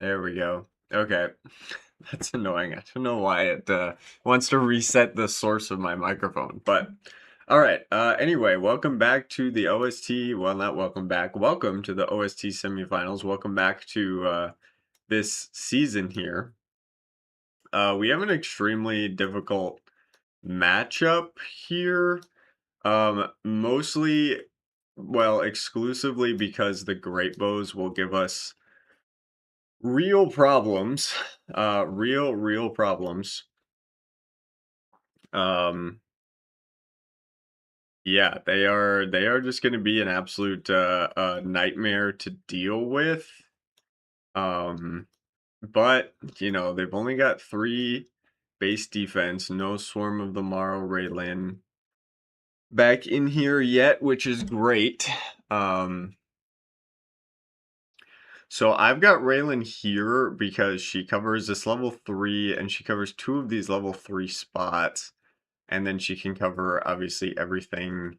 There we go. Okay. That's annoying. I don't know why it wants to reset the source of my microphone, but all right. Anyway, welcome back to the OST. Well, not welcome back. Welcome to the OST semifinals. Welcome back to this season here. We have an extremely difficult matchup here. Mostly, well, exclusively because the Great Bows will give us real problems. Real problems. Um, yeah, they are just going to be an absolute nightmare to deal with. Um, but they've only got three base defense, no Swarm of the Morrow Raylan back in here yet, which is great. Um, so I've got Raylan here because she covers this level 3 and she covers two of these level 3 spots. And then she can cover obviously everything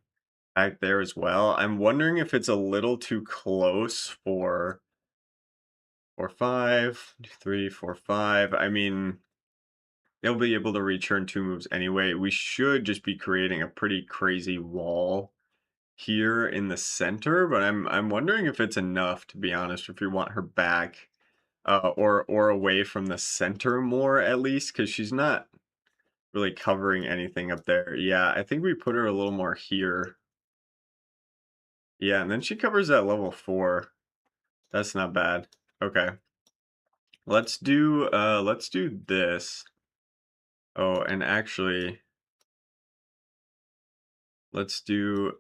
back there as well. I'm wondering if it's a little too close for 4-5, 3-4-5. I mean, they'll be able to return two moves anyway. We should just be creating a pretty crazy wall here in the center, but I'm wondering if it's enough, to be honest, if you want her back or away from the center more at least, because she's not really covering anything up there. Yeah, I think we put her a little more here. Yeah, and then she covers that level 4. That's not bad. Okay. Let's do this. Oh, and actually let's do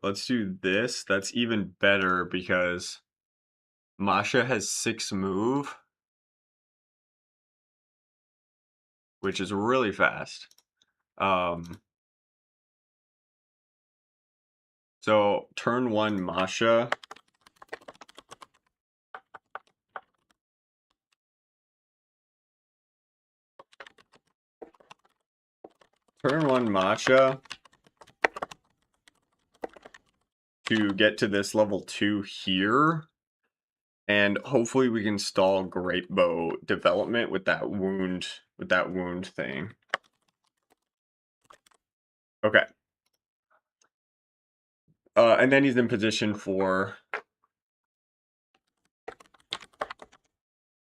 this. That's even better because Masha has 6 move, which is really fast. So turn 1 Masha. Turn 1 Masha to get to this level 2 here. And hopefully we can stall Great Bow development with that wound thing. Okay. And then he's in position for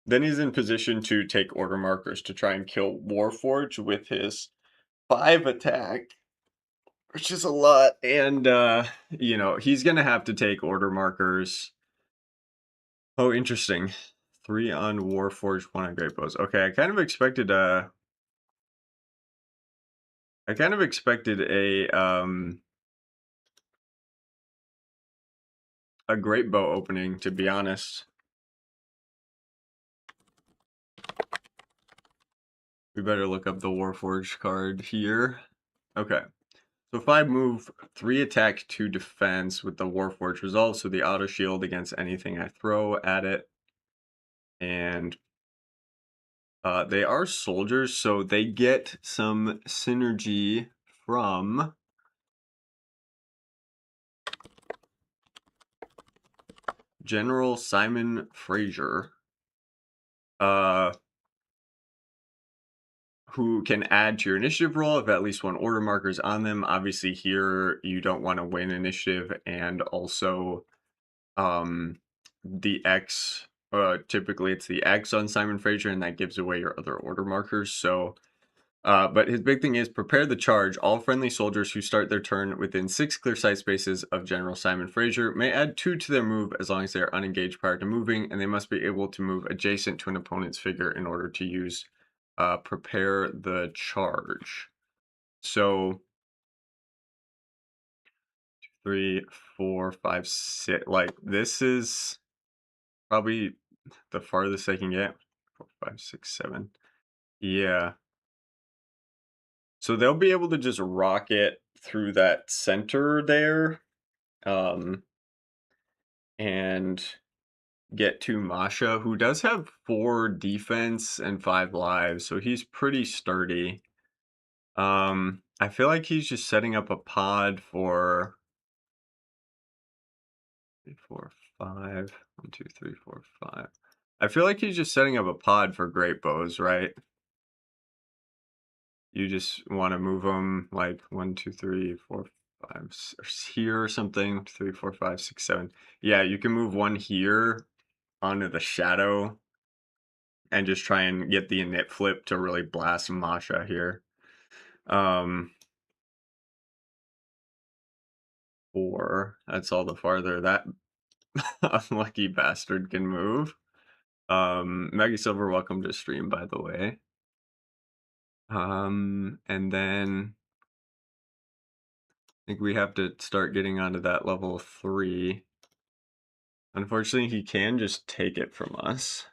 Then he's in position to take order markers to try and kill Warforge with his 5 attack, which is a lot. And he's gonna have to take order markers. Oh, interesting. 3 on Warforge, 1 on Great Bows. Okay, I kind of expected a Great Bow opening, to be honest. We better look up the Warforged card here. Okay. So if I move 3 attack, 2 defense with the Warforged resolve, so the auto shield against anything I throw at it. And they are soldiers, so they get some synergy from General Simon Fraser. Who can add to your initiative roll if at least 1 order marker is on them. Obviously here you don't want to win initiative, and also the X, typically it's the X on Simon Fraser, and that gives away your other order markers. So but his big thing is prepare the charge. All friendly soldiers who start their turn within 6 clear sight spaces of General Simon Fraser may add 2 to their move as long as they are unengaged prior to moving, and they must be able to move adjacent to an opponent's figure in order to use prepare the charge. So 3, 4, 5, 6. Like this is probably the farthest I can get. 4, 5, 6, 7. Yeah. So they'll be able to just rocket through that center there, and get to Masha, who does have 4 defense and 5 lives, so he's pretty sturdy. I feel like he's just setting up a pod for 3, 4, 5. 1, 2, 3, 4, 5. I feel like he's just setting up a pod for great bows, right? You just want to move them like 1, 2, 3, 4, 5 here or something. 3, 4, 5, 6, 7. Yeah, you can move one here onto the shadow and just try and get the init flip to really blast Masha here. 4. That's all the farther that unlucky bastard can move. Maggie Silver, welcome to stream, by the way. And then I think we have to start getting onto that level 3. Unfortunately, he can just take it from us.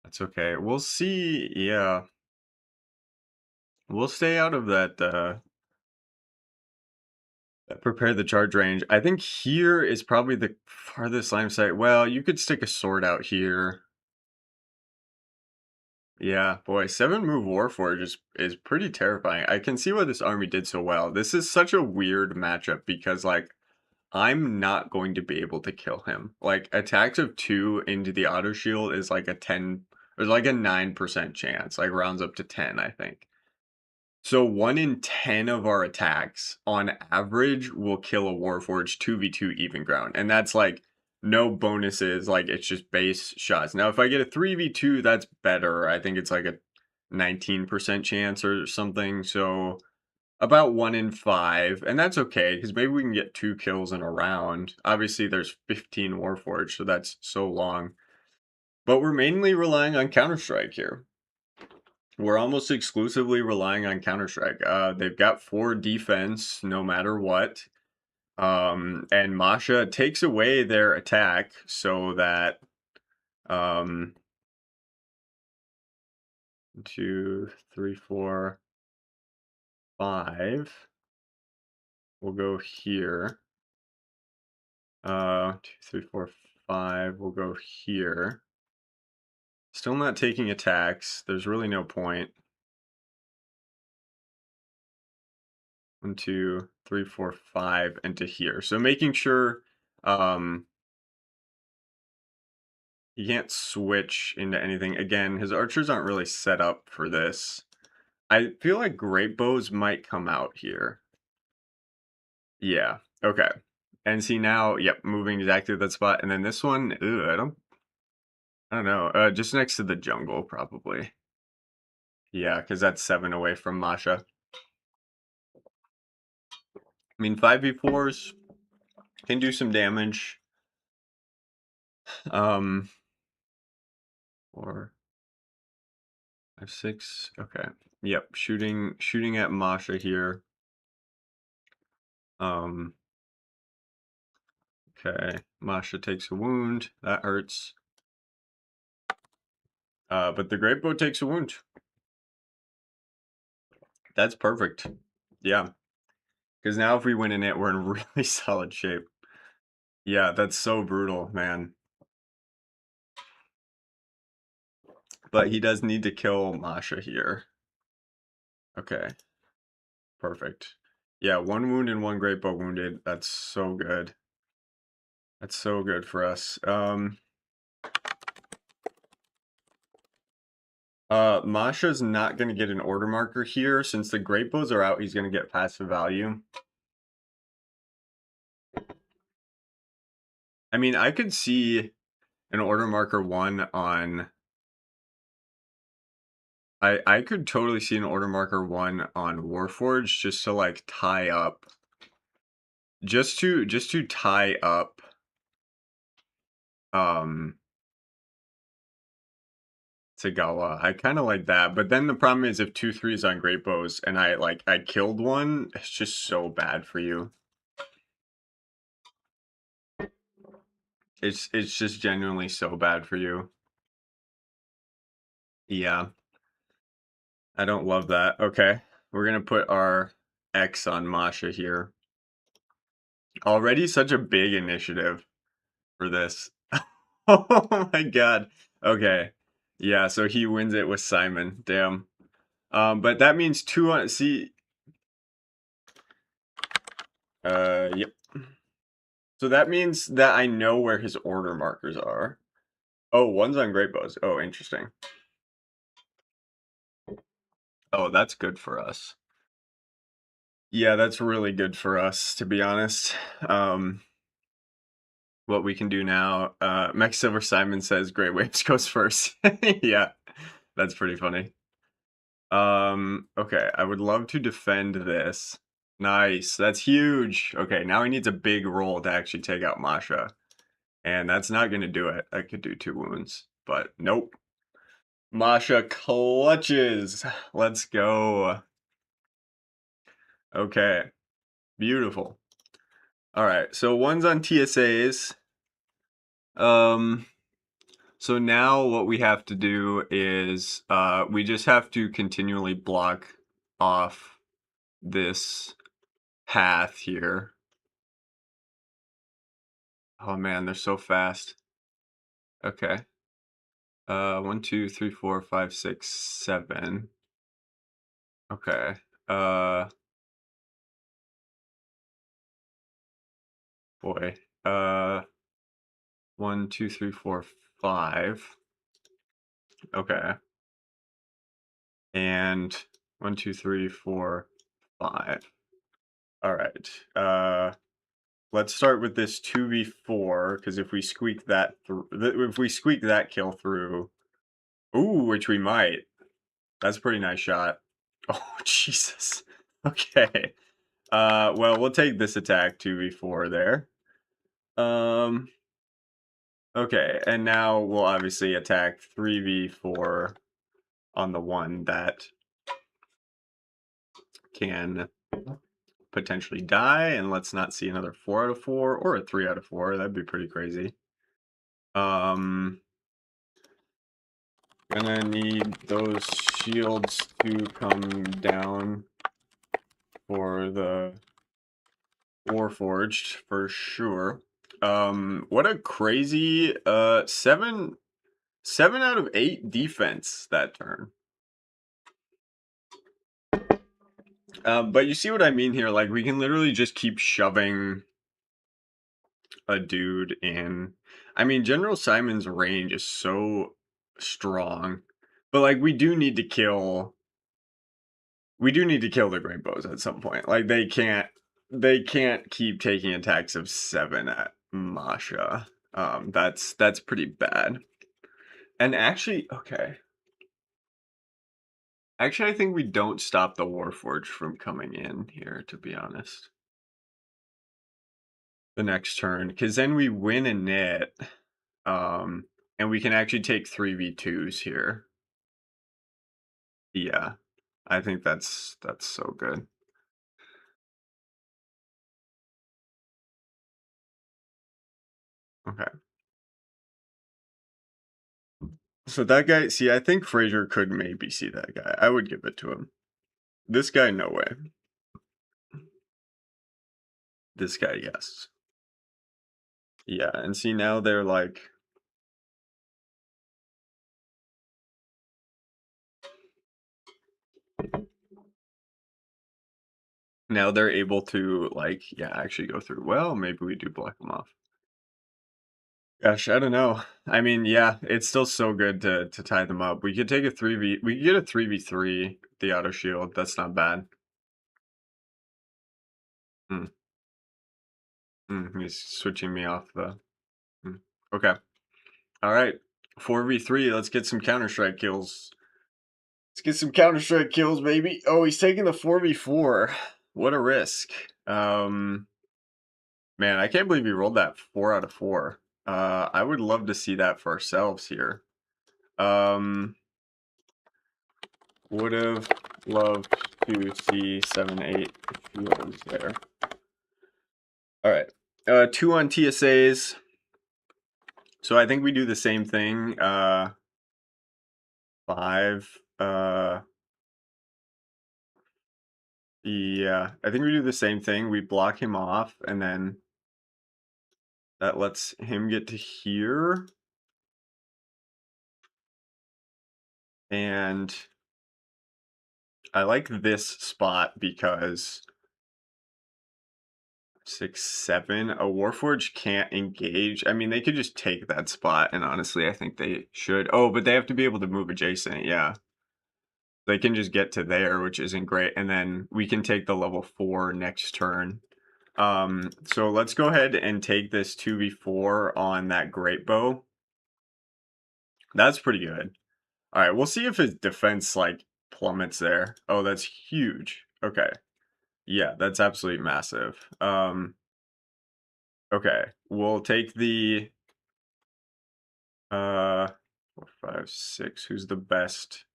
That's okay. We'll see. Yeah. We'll stay out of that prepare the charge range. I think here is probably the farthest line of sight. Well, you could stick a sword out here. Yeah, boy, 7-move Warforged is pretty terrifying. I can see why this army did so well. This is such a weird matchup because, like, I'm not going to be able to kill him. Like, attacks of 2 into the auto shield is like a 10, or like a 9% chance. Like, rounds up to 10, I think. So 1 in 10 of our attacks, on average, will kill a Warforged 2v2 even ground. And that's like no bonuses, like it's just base shots. Now, if I get a 3v2, that's better. I think it's like a 19% chance or something. So about 1 in 5. And that's okay, because maybe we can get 2 kills in a round. Obviously, there's 15 Warforged, so that's so long. But we're mainly relying on Counter-Strike here. We're almost exclusively relying on Counter-Strike. They've got 4 defense no matter what. And Masha takes away their attack so that 2, 3, 4, 5 will go here. 2, 3, 4, 5 will go here. Still not taking attacks. There's really no point. 1, 2, 3, 4, 5 into here. So making sure he can't switch into anything. Again, his archers aren't really set up for this. I feel like great bows might come out here. Yeah. Okay. And see now, yep, moving exactly to that spot. And then this one, I don't know. Just next to the jungle, probably. Yeah, because that's 7 away from Masha. I mean, 5v4s can do some damage. 4, 5, 6. Okay. Yep, shooting at Masha here. Okay, Masha takes a wound. That hurts. But the great bow takes a wound. That's perfect. Yeah. Because now if we win in it, we're in really solid shape. Yeah, that's so brutal, man. But he does need to kill Masha here. Okay. Perfect. Yeah, 1 wound and 1 great bow wounded. That's so good. That's so good for us. Masha's not going to get an order marker here. Since the great bows are out, he's going to get passive value. I mean, I could see an order marker 1 on... I could totally see an order marker 1 on Warforged just to like tie up. Just to tie up Tagawa. I kind of like that. But then the problem is if 2 3s on great bows and I killed one, it's just so bad for you. It's just genuinely so bad for you. Yeah. I don't love that. Okay. We're going to put our X on Masha here. Already such a big initiative for this. Oh my god. Okay. Yeah, so he wins it with Simon. Damn. But that means 2 on... See... Yep. So that means that I know where his order markers are. Oh, one's on great bows. Oh, interesting. Oh, that's good for us. Yeah, that's really good for us, to be honest. What we can do now, Max Silver Simon says Great Waves goes first. Yeah, that's pretty funny. Okay, I would love to defend this. Nice, that's huge. Okay, now he needs a big roll to actually take out Masha. And that's not gonna do it. I could do 2 wounds, but nope. Masha clutches. Let's go. Okay, beautiful. All right, so one's on TSAs. Um, so now what we have to do is we just have to continually block off this path here. Oh man, they're so fast. Okay. 1, 2, 3, 4, 5, 6, 7. Okay. Boy. 1, 2, 3, 4, 5. Okay. And 1, 2, 3, 4, 5. All right. Let's start with this 2v4 because if we squeak that through, if we squeak that kill through, ooh, which we might. That's a pretty nice shot. Oh Jesus. Okay. Well, we'll take this attack 2v4 there. Okay, and now we'll obviously attack 3v4 on the one that can potentially die, and let's not see another 4 out of 4 or a 3 out of 4. That'd be pretty crazy. Gonna need those shields to come down for the Warforged for sure. What a crazy 7 out of 8 defense that turn. But you see what I mean here? Like we can literally just keep shoving a dude in. I mean, General Simon's range is so strong, but like we do need to kill the Great Bows at some point. Like they can't keep taking attacks of 7 at Masha. That's pretty bad. And actually, okay. Actually, I think we don't stop the Warforged from coming in here, to be honest. The next turn, because then we win a knit, and we can actually take 3v2s here. Yeah, I think that's so good. Okay. So that guy, see, I think Fraser could maybe see that guy. I would give it to him. This guy, no way. This guy, yes. Yeah, and see now they're like now they're able to like yeah actually go through. Well, maybe we do block them off. Gosh, I don't know. I mean, yeah, it's still so good to tie them up. We could take a 3v. We could get a 3v3 the auto shield. That's not bad. Hmm. He's switching me off the. Hmm. Okay. All right. 4v3. Let's get some Counter Strike kills. Let's get some Counter Strike kills, baby. Oh, he's taking the 4v4. What a risk. Man, I can't believe he rolled that 4 out of 4. I would love to see that for ourselves here. Would have loved to see 7-8 shields there. All right. 2 on TSAs. So I think we do the same thing. 5. Yeah, I think we do the same thing. We block him off, and then that lets him get to here. And I like this spot because 6, 7. A Warforged can't engage. I mean, they could just take that spot, and honestly, I think they should. Oh, but they have to be able to move adjacent, yeah. They can just get to there, which isn't great, and then we can take the level 4 next turn. So let's go ahead and take this 2v4 on that Great Bow. That's pretty good. Alright, we'll see if his defense, like, plummets there. Oh, that's huge. Okay. Yeah, that's absolutely massive. Okay. We'll take the 4, 5, 6. Who's the best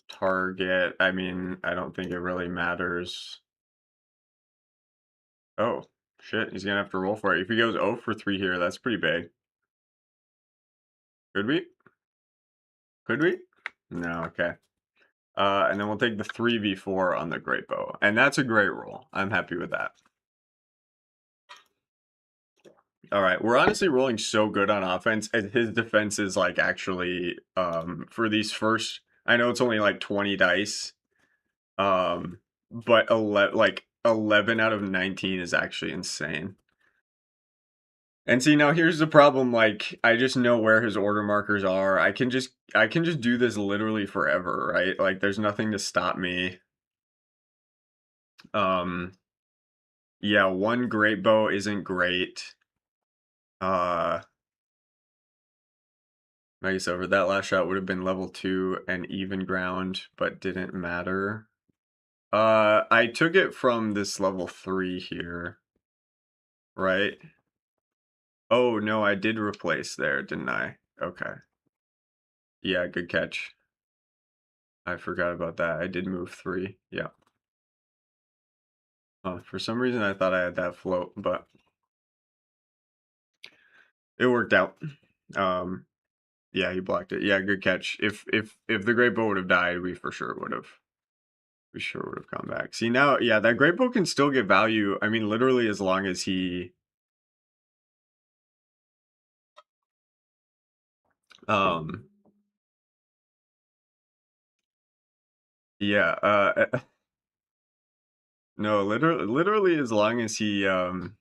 target? I mean, I don't think it really matters. Oh, shit. He's gonna have to roll for it. If he goes 0 for 3 here, that's pretty big. Could we? Could we? No, okay. And then we'll take the 3v4 on the Great Bow. And that's a great roll. I'm happy with that. All right, we're honestly rolling so good on offense, and his defense is like actually for these first. I know it's only like 20 dice, but 11 out of 19 is actually insane. And see, now here's the problem. Like, I just know where his order markers are. I can just do this literally forever, right? Like, there's nothing to stop me. Um, yeah, one great bow isn't great. I guess over that last shot would have been level 2 and even ground, but didn't matter. I took it from this level 3 here, right? Oh, no, I did replace there, didn't I? Okay. Yeah, good catch. I forgot about that. I did move 3. Yeah. For some reason I thought I had that float, but it worked out. Yeah, he blocked it. Yeah, good catch. If the great bow would have died, we sure would have come back. See now, yeah, that great bow can still get value. I mean, literally as long as he um yeah, no, literally as long as he oh,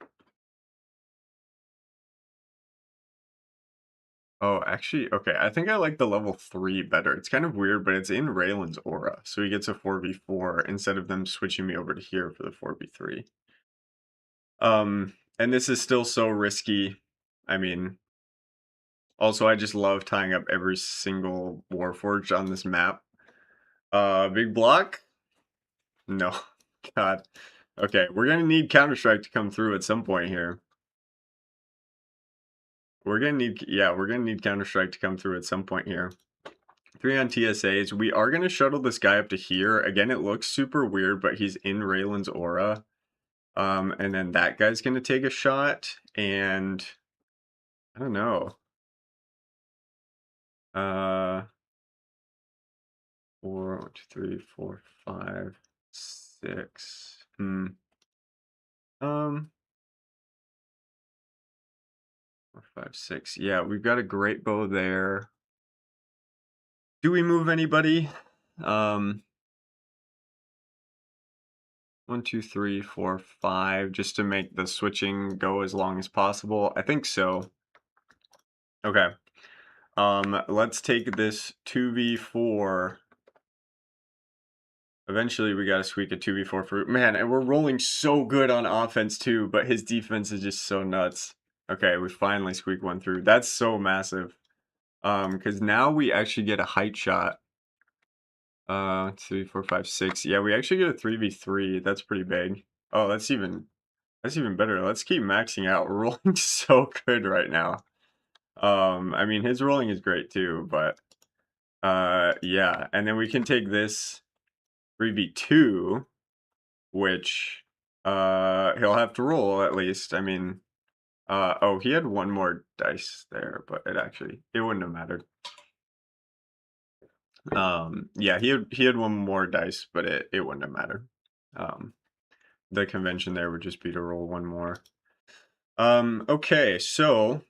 actually, okay, I think I like the level 3 better. It's kind of weird, but it's in Raylan's aura, so he gets a 4v4 instead of them switching me over to here for the 4v3. And this is still so risky. I mean, also I just love tying up every single Warforged on this map. Big block? No. God. Okay, we're gonna need Counter-Strike to come through at some point here. We're gonna need Counter-Strike to come through at some point here. 3 on TSAs. We are gonna shuttle this guy up to here. Again, it looks super weird, but he's in Raylan's aura. And then that guy's gonna take a shot, and I don't know. 4, 1, 2, 3, 4, 5, 6. Um, 4, 5, 6. Yeah, we've got a great bow there. Do we move anybody? 1, 2, 3, 4, 5, just to make the switching go as long as possible. I think so. Okay. Let's take this 2v4. Eventually, we got to squeak a 2v4 for man, and we're rolling so good on offense too, but his defense is just so nuts. Okay, we finally squeak one through. That's so massive. Because now we actually get a height shot. 3, 4, 5, 6. Yeah, we actually get a 3v3. That's pretty big. Oh, that's even better. Let's keep maxing out. We're rolling so good right now. I mean, his rolling is great too, but yeah. And then we can take this 3v2, which he'll have to roll at least. I mean, oh, he had one more dice there, but it wouldn't have mattered. Yeah, he had one more dice, but it wouldn't have mattered. The convention there would just be to roll one more. Okay, so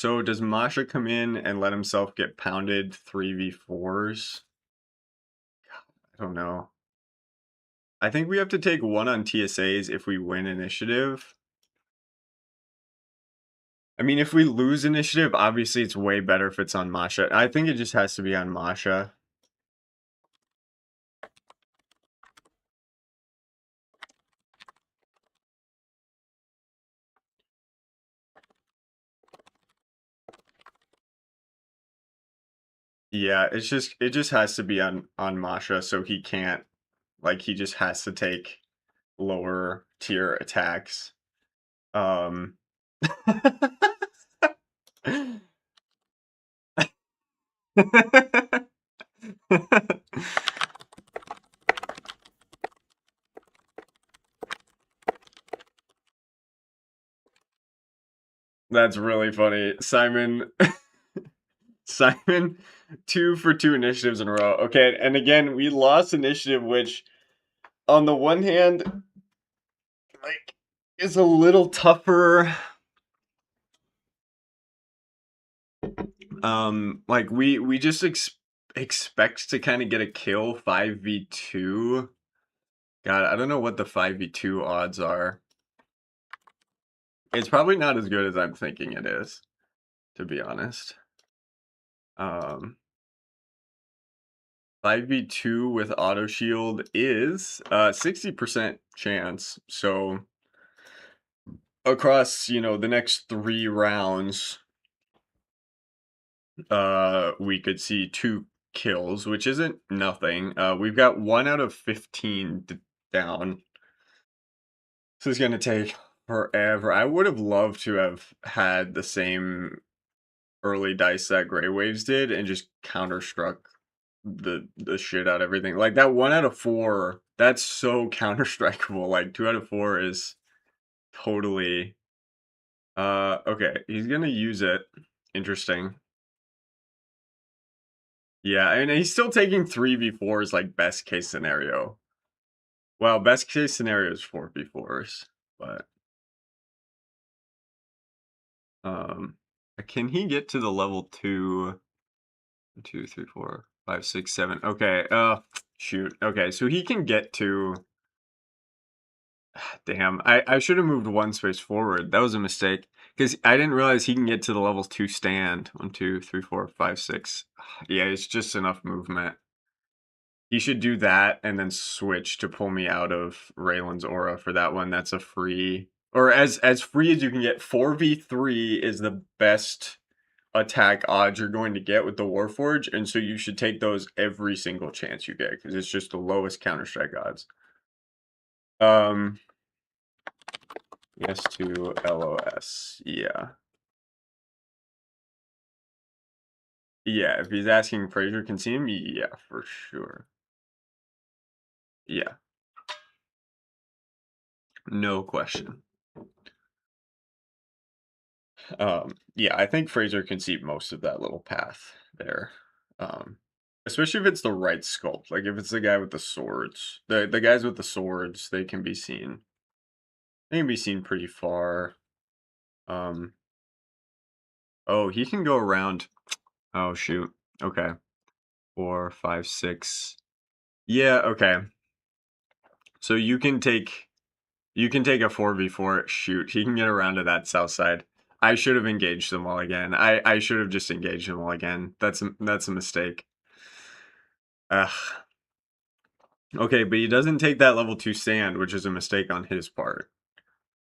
does Masha come in and let himself get pounded 3v4s? I don't know. I think we have to take 1 on TSAs if we win initiative. I mean, if we lose initiative, obviously it's way better if it's on Masha. I think it just has to be on Masha. Yeah, it just has to be on Masha, so he can't, like, he just has to take lower tier attacks. Um That's really funny. Simon 2 for 2 initiatives in a row. Okay, and again, we lost initiative, which on the one hand, like, is a little tougher. Like we just expect to kind of get a kill 5v2. God, I don't know what the 5v2 odds are. It's probably not as good as I'm thinking it is, to be honest. 5v2 with auto shield is 60% chance. So across, the next 3 rounds, we could see 2 kills, which isn't nothing. We've got 1 out of 15 down. This is gonna take forever. I would have loved to have had the same early dice that Grey Waves did and just counterstruck the shit out of everything. Like that 1 out of 4, that's so counterstrikeable. Like 2 out of 4 is totally okay, he's gonna use it. Interesting. Yeah, and he's still taking 3v4s like best case scenario. Well, best case scenario is 4v4s, but um can he get to the level 2? 2, 3, 4, 5, 6, 7. Okay. Shoot. Okay, so he can get to. Damn. I should have moved 1 space forward. That was a mistake because I didn't realize he can get to the level 2 stand. 1, 2, 3, 4, 5, 6. Yeah, it's just enough movement. He should do that and then switch to pull me out of Raylan's aura for that one. That's a free, or as free as you can get. 4v3 is the best attack odds you're going to get with the Warforge, and so you should take those every single chance you get because it's just the lowest Counter-Strike odds. Yes to LOS. Yeah. Yeah, if he's asking Fraser can see him, yeah, for sure. Yeah. No question. Yeah, I think Fraser can see most of that little path there. Especially if it's the right sculpt. Like if it's the guy with the swords. The guys with the swords, they can be seen. They can be seen pretty far. Oh, he can go around. Oh shoot. Okay. 4, 5, 6. Yeah, okay. So you can take a 4v4. Shoot, he can get around to that south side. I should have engaged them all again. I should have just engaged them all again. That's a mistake. Ugh. Okay, but he doesn't take that level 2 stand, which is a mistake on his part.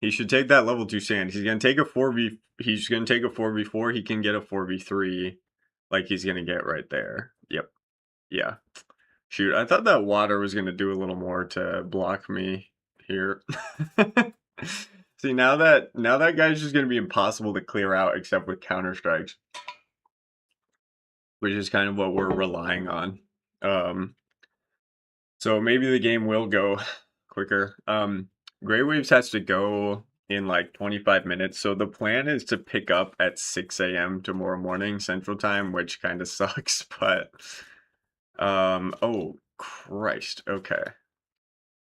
He should take that level 2 stand. He's gonna take a 4v4. He can get a 4v3 like he's gonna get right there. Yep. Yeah. Shoot, I thought that water was gonna do a little more to block me here. See, now that guy's just gonna be impossible to clear out except with counter strikes, which is kind of what we're relying on. So maybe the game will go quicker. Grey Waves has to go in like 25 minutes. So the plan is to pick up at 6 a.m. tomorrow morning Central Time, which kind of sucks, but oh Christ. Okay.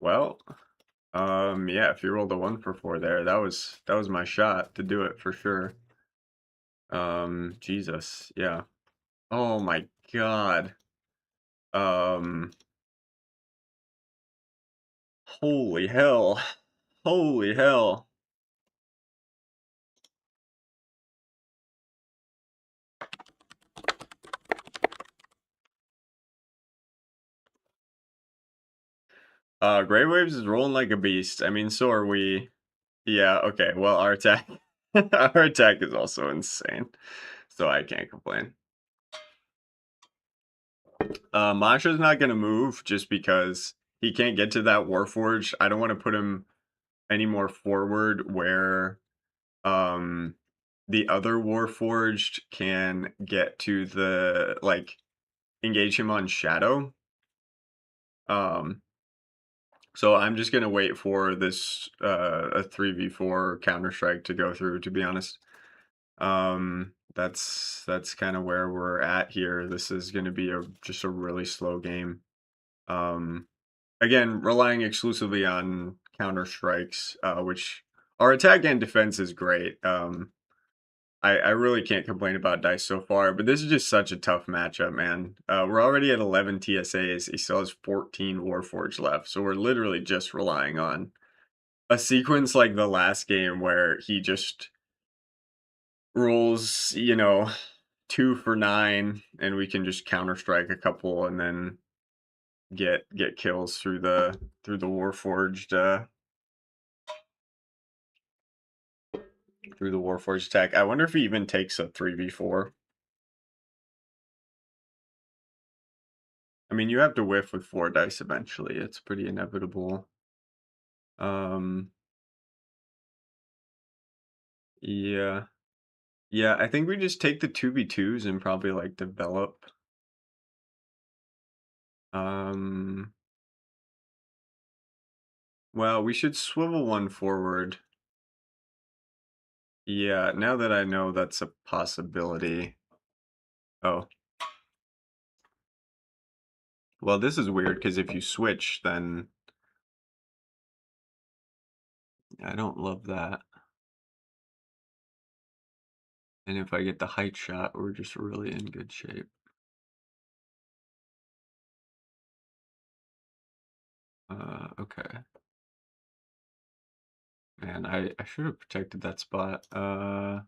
Well, yeah, if you rolled a 1 for 4 there, that was my shot to do it for sure. Jesus. Yeah. Oh my God. Um Holy hell. Holy hell. Grey Waves is rolling like a beast. I mean, so are we. Yeah, okay. Well, our attack our attack is also insane. So I can't complain. Masha's not gonna move just because he can't get to that Warforged. I don't want to put him any more forward where um the other Warforged can get to the like engage him on Shadow. Um so I'm just gonna wait for this a 3v4 Counter Strike to go through, to be honest. That's kind of where we're at here. This is gonna be just a really slow game. Um Again, relying exclusively on counter strikes, which our attack and defense is great. I really can't complain about Dice so far, but this is just such a tough matchup, man. We're already at 11 TSAs. He still has 14 Warforged left, so we're literally just relying on a sequence like the last game where he just rolls, 2 for 9, and we can just counter strike a couple and then get kills through the Warforged through the Warforged attack. I wonder if he even takes a 3v4. I mean, you have to whiff with 4 dice eventually. It's pretty inevitable. Um, yeah. Yeah, I think we just take the 2v2s and probably, like, develop. Um, well, we should swivel one forward. Yeah, now that I know that's a possibility. Oh. Well, this is weird because if you switch, then I don't love that. And if I get the height shot, we're just really in good shape. Okay. Man, I should have protected that spot. Um,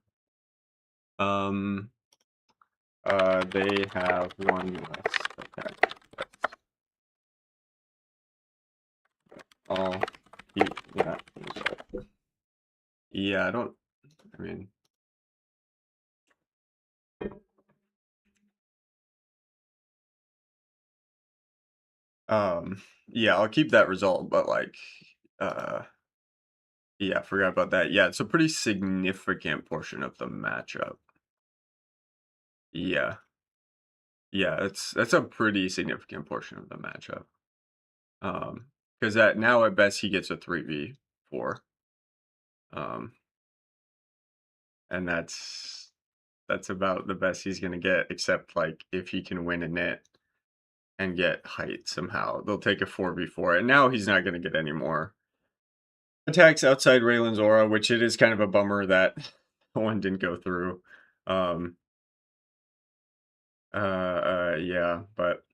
they have one less attack. Oh, yeah. Yeah, I don't, I mean, um, yeah, I'll keep that result, but like, uh, yeah, I forgot about that. Yeah, it's a pretty significant portion of the matchup. Yeah, yeah, that's a pretty significant portion of the matchup. Because that now at best he gets a 3v4. Um, and that's about the best he's gonna get, except like if he can win a knit and get height somehow. They'll take a 4v4, and now he's not gonna get any more attacks outside Raylan's aura, which it is kind of a bummer that one didn't go through. Um yeah, but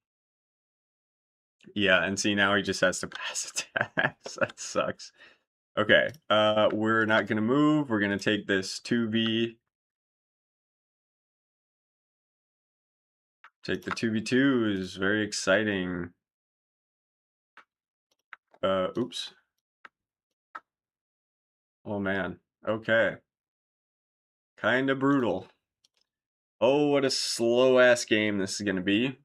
yeah, and see now he just has to pass attacks. That sucks. Okay, we're not gonna move. We're gonna take this 2v. Take the 2v2 is very exciting. Oops. Oh man. Okay. Kinda brutal. Oh, what a slow ass game this is gonna be.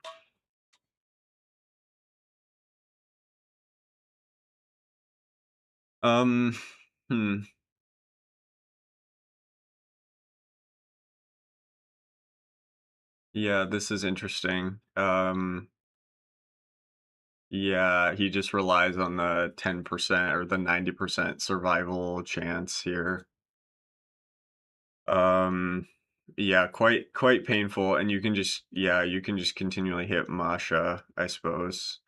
Um, hmm. Yeah, this is interesting. Yeah, he just relies on the 10% or the 90% survival chance here. Um, yeah, quite painful, and you can just you can just continually hit Masha, I suppose.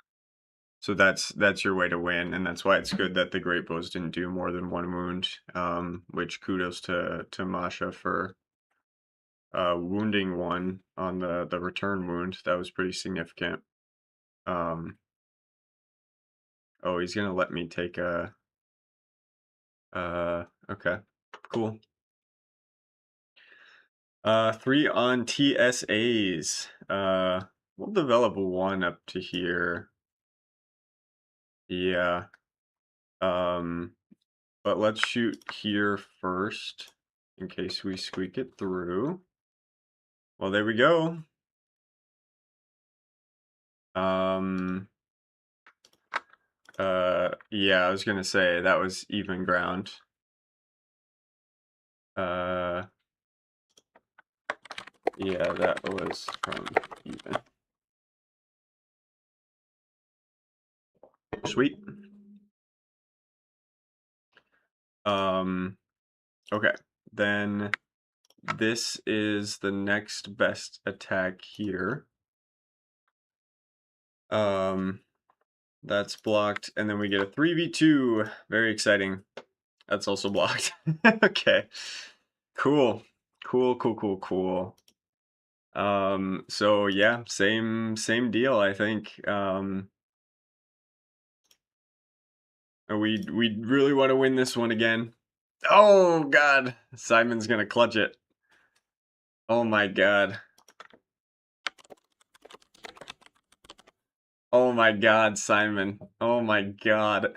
So that's your way to win, and that's why it's good that the Great Bows didn't do more than 1 wound. Which kudos to Masha for wounding one on the return wound. That was pretty significant. Um, Oh, he's gonna let me take a. Okay, cool. 3 on TSAs. We'll develop one up to here. Yeah. Um, but let's shoot here first in case we squeak it through. Well, there we go. Um, yeah, I was gonna say that was even ground. Uh, yeah, that was from even. Sweet. Okay. Then this is the next best attack here. Um, that's blocked, and then we get a 3v2. Very exciting. That's also blocked. Okay. Cool. Cool. So yeah, same deal, I think. We really want to win this one again. Oh God, Simon's gonna clutch it. Oh my God. Oh my God, Simon. Oh my God.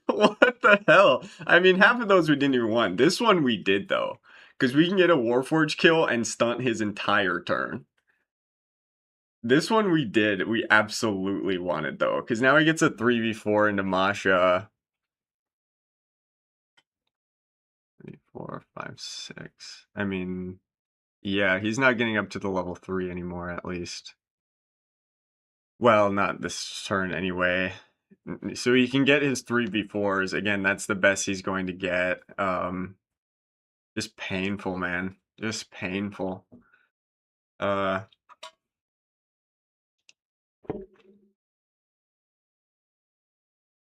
What the hell? I mean, half of those we didn't even want. This one we did though, because we can get a Warforged kill and stunt his entire turn. This one we did. We absolutely wanted though, because now he gets a 3v4 into Masha. 3, 4, 5, 6. I mean, yeah, he's not getting up to the level 3 anymore, at least. Well, not this turn anyway. So he can get his 3v4s. Again, that's the best he's going to get. Just painful, man. Just painful. Uh,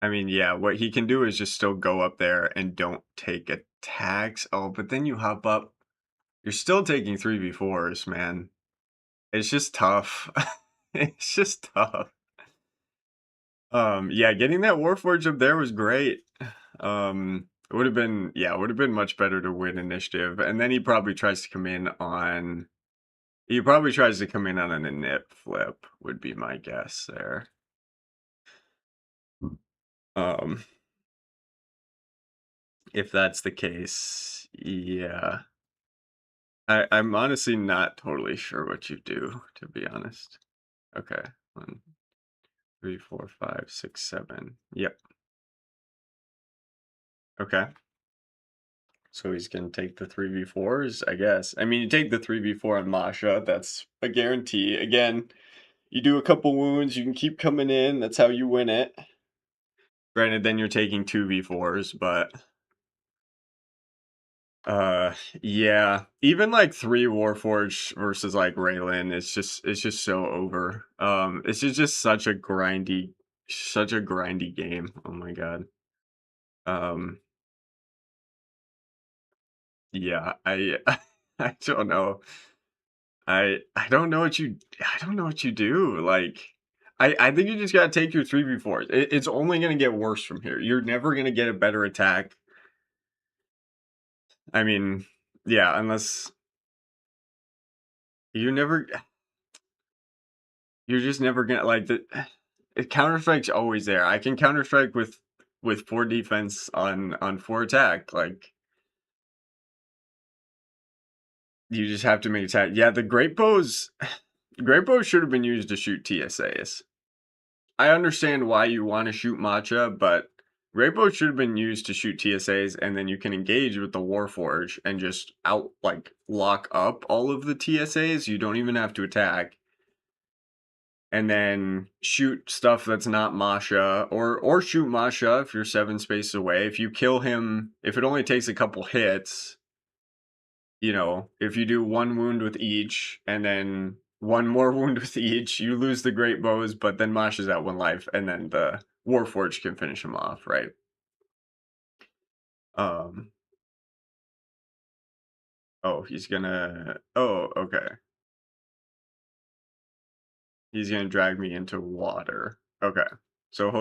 I mean, yeah, what he can do is just still go up there and don't take attacks. Oh, but then you hop up. You're still taking 3v4s, man. It's just tough. It's just tough. Yeah, getting that Warforged up there was great. It would have been, yeah, it would have been much better to win initiative. And then he probably tries to come in on, he probably tries to come in on an init flip, would be my guess there. Um, if that's the case, yeah. I'm honestly not totally sure what you do, to be honest. Okay. 1, 3, 4, 5, 6, 7. Yep. Okay. So he's gonna take the 3v4s, I guess. I mean, you take the 3v4 on Masha, that's a guarantee. Again, you do a couple wounds, you can keep coming in, that's how you win it. Granted, then you're taking 2v4s, but yeah. Even like 3 Warforged versus like Raylan, it's just so over. It's just such a grindy game. Oh my God. Um, yeah, I I don't know. I don't know what you do. Like I think you just gotta take your 3v4s. It's only gonna get worse from here. You're never gonna get a better attack. I mean, yeah, unless you never you're just never gonna like the Counter-Strike's always there. I can Counter-Strike with 4 defense on 4 attack. Like you just have to make attack. Yeah, the great bows should have been used to shoot TSAs. I understand why you want to shoot Matcha, but Rainbow should have been used to shoot TSAs, and then you can engage with the Warforge and just lock up all of the TSAs. You don't even have to attack, and then shoot stuff that's not Masha, or shoot Masha if you're 7 spaces away. If you kill him, if it only takes a couple hits, if you do 1 wound with each, and then 1 more wound with each, you lose the great bows, but then Masha's at 1 life, and then the Warforged can finish him off, right? Um, oh, okay. He's gonna drag me into water. Okay. So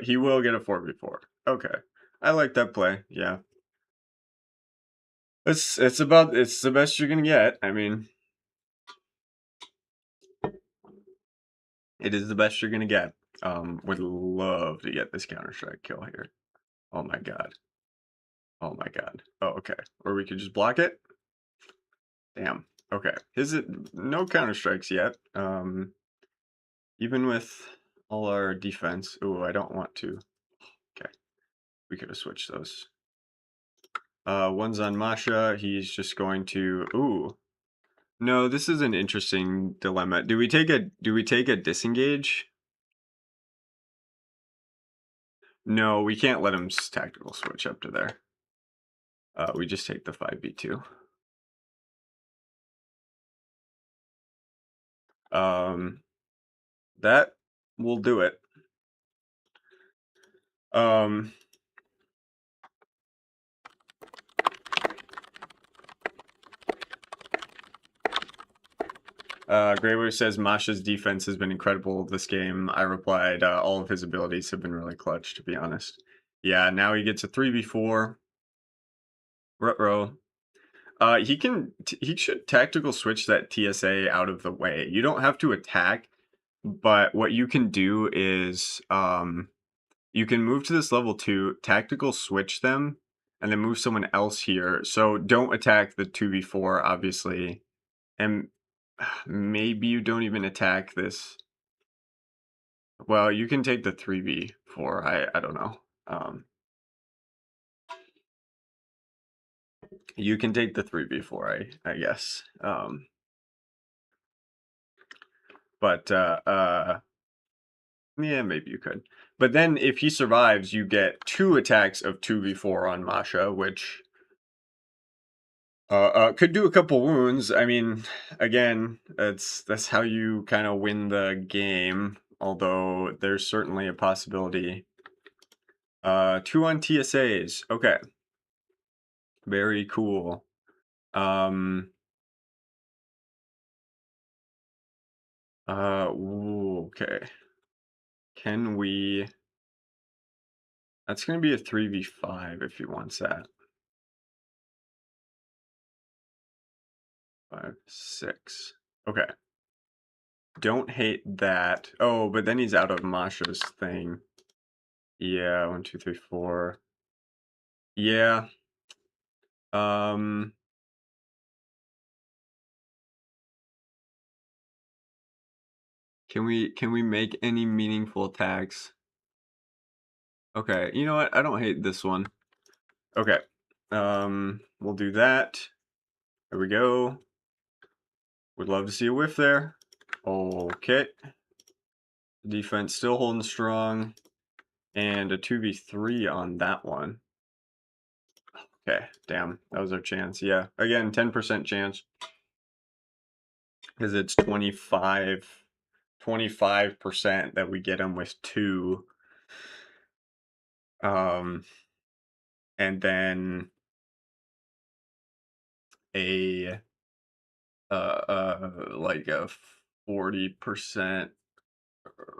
he will get a 4v4. Okay. I like that play. Yeah. It's the best you're gonna get. I mean, it is the best you're gonna get. Would love to get this Counter-Strike kill here. Oh my god. Oh my god. Oh, okay. Or we could just block it. Damn. Okay. Is it no Counter-Strikes yet? Even with all our defense. Oh, I don't want to. Okay. We could have switched those. One's on Masha. He's just going to. Ooh. No, this is an interesting dilemma. Do we take a disengage? No, we can't let him tactical switch up to there. We just take the 5v2. That will do it. Greywater says Masha's defense has been incredible this game. I replied, all of his abilities have been really clutch, to be honest. Yeah, now he gets a 3v4. Ruh-roh. He should tactical switch that TSA out of the way. You don't have to attack, but what you can do is you can move to this level 2, tactical switch them, and then move someone else here. So don't attack the 2v4, obviously. And maybe you don't even attack this. Well, you can take the 3v4. I don't know. You can take the 3v4, I guess. But yeah, maybe you could. But then if he survives, you get 2 attacks of 2v4 on Masha, which could do a couple wounds. I mean, again, that's how you kind of win the game, although there's certainly a possibility. 2 on TSAs. Okay. Very cool. Ooh, okay. Can we... That's going to be a 3v5 if he wants that. 5, 6. Okay. Don't hate that. Oh, but then he's out of Masha's thing. Yeah, 1, 2, 3, 4. Yeah. Can we make any meaningful attacks? Okay, you know what? I don't hate this one. Okay. We'll do that. There we go. Would love to see a whiff there. Okay. Defense still holding strong. And a 2v3 on that one. Okay, damn. That was our chance. Yeah, again, 10% chance. Because it's 25% that we get him with 2. And then a like a 40%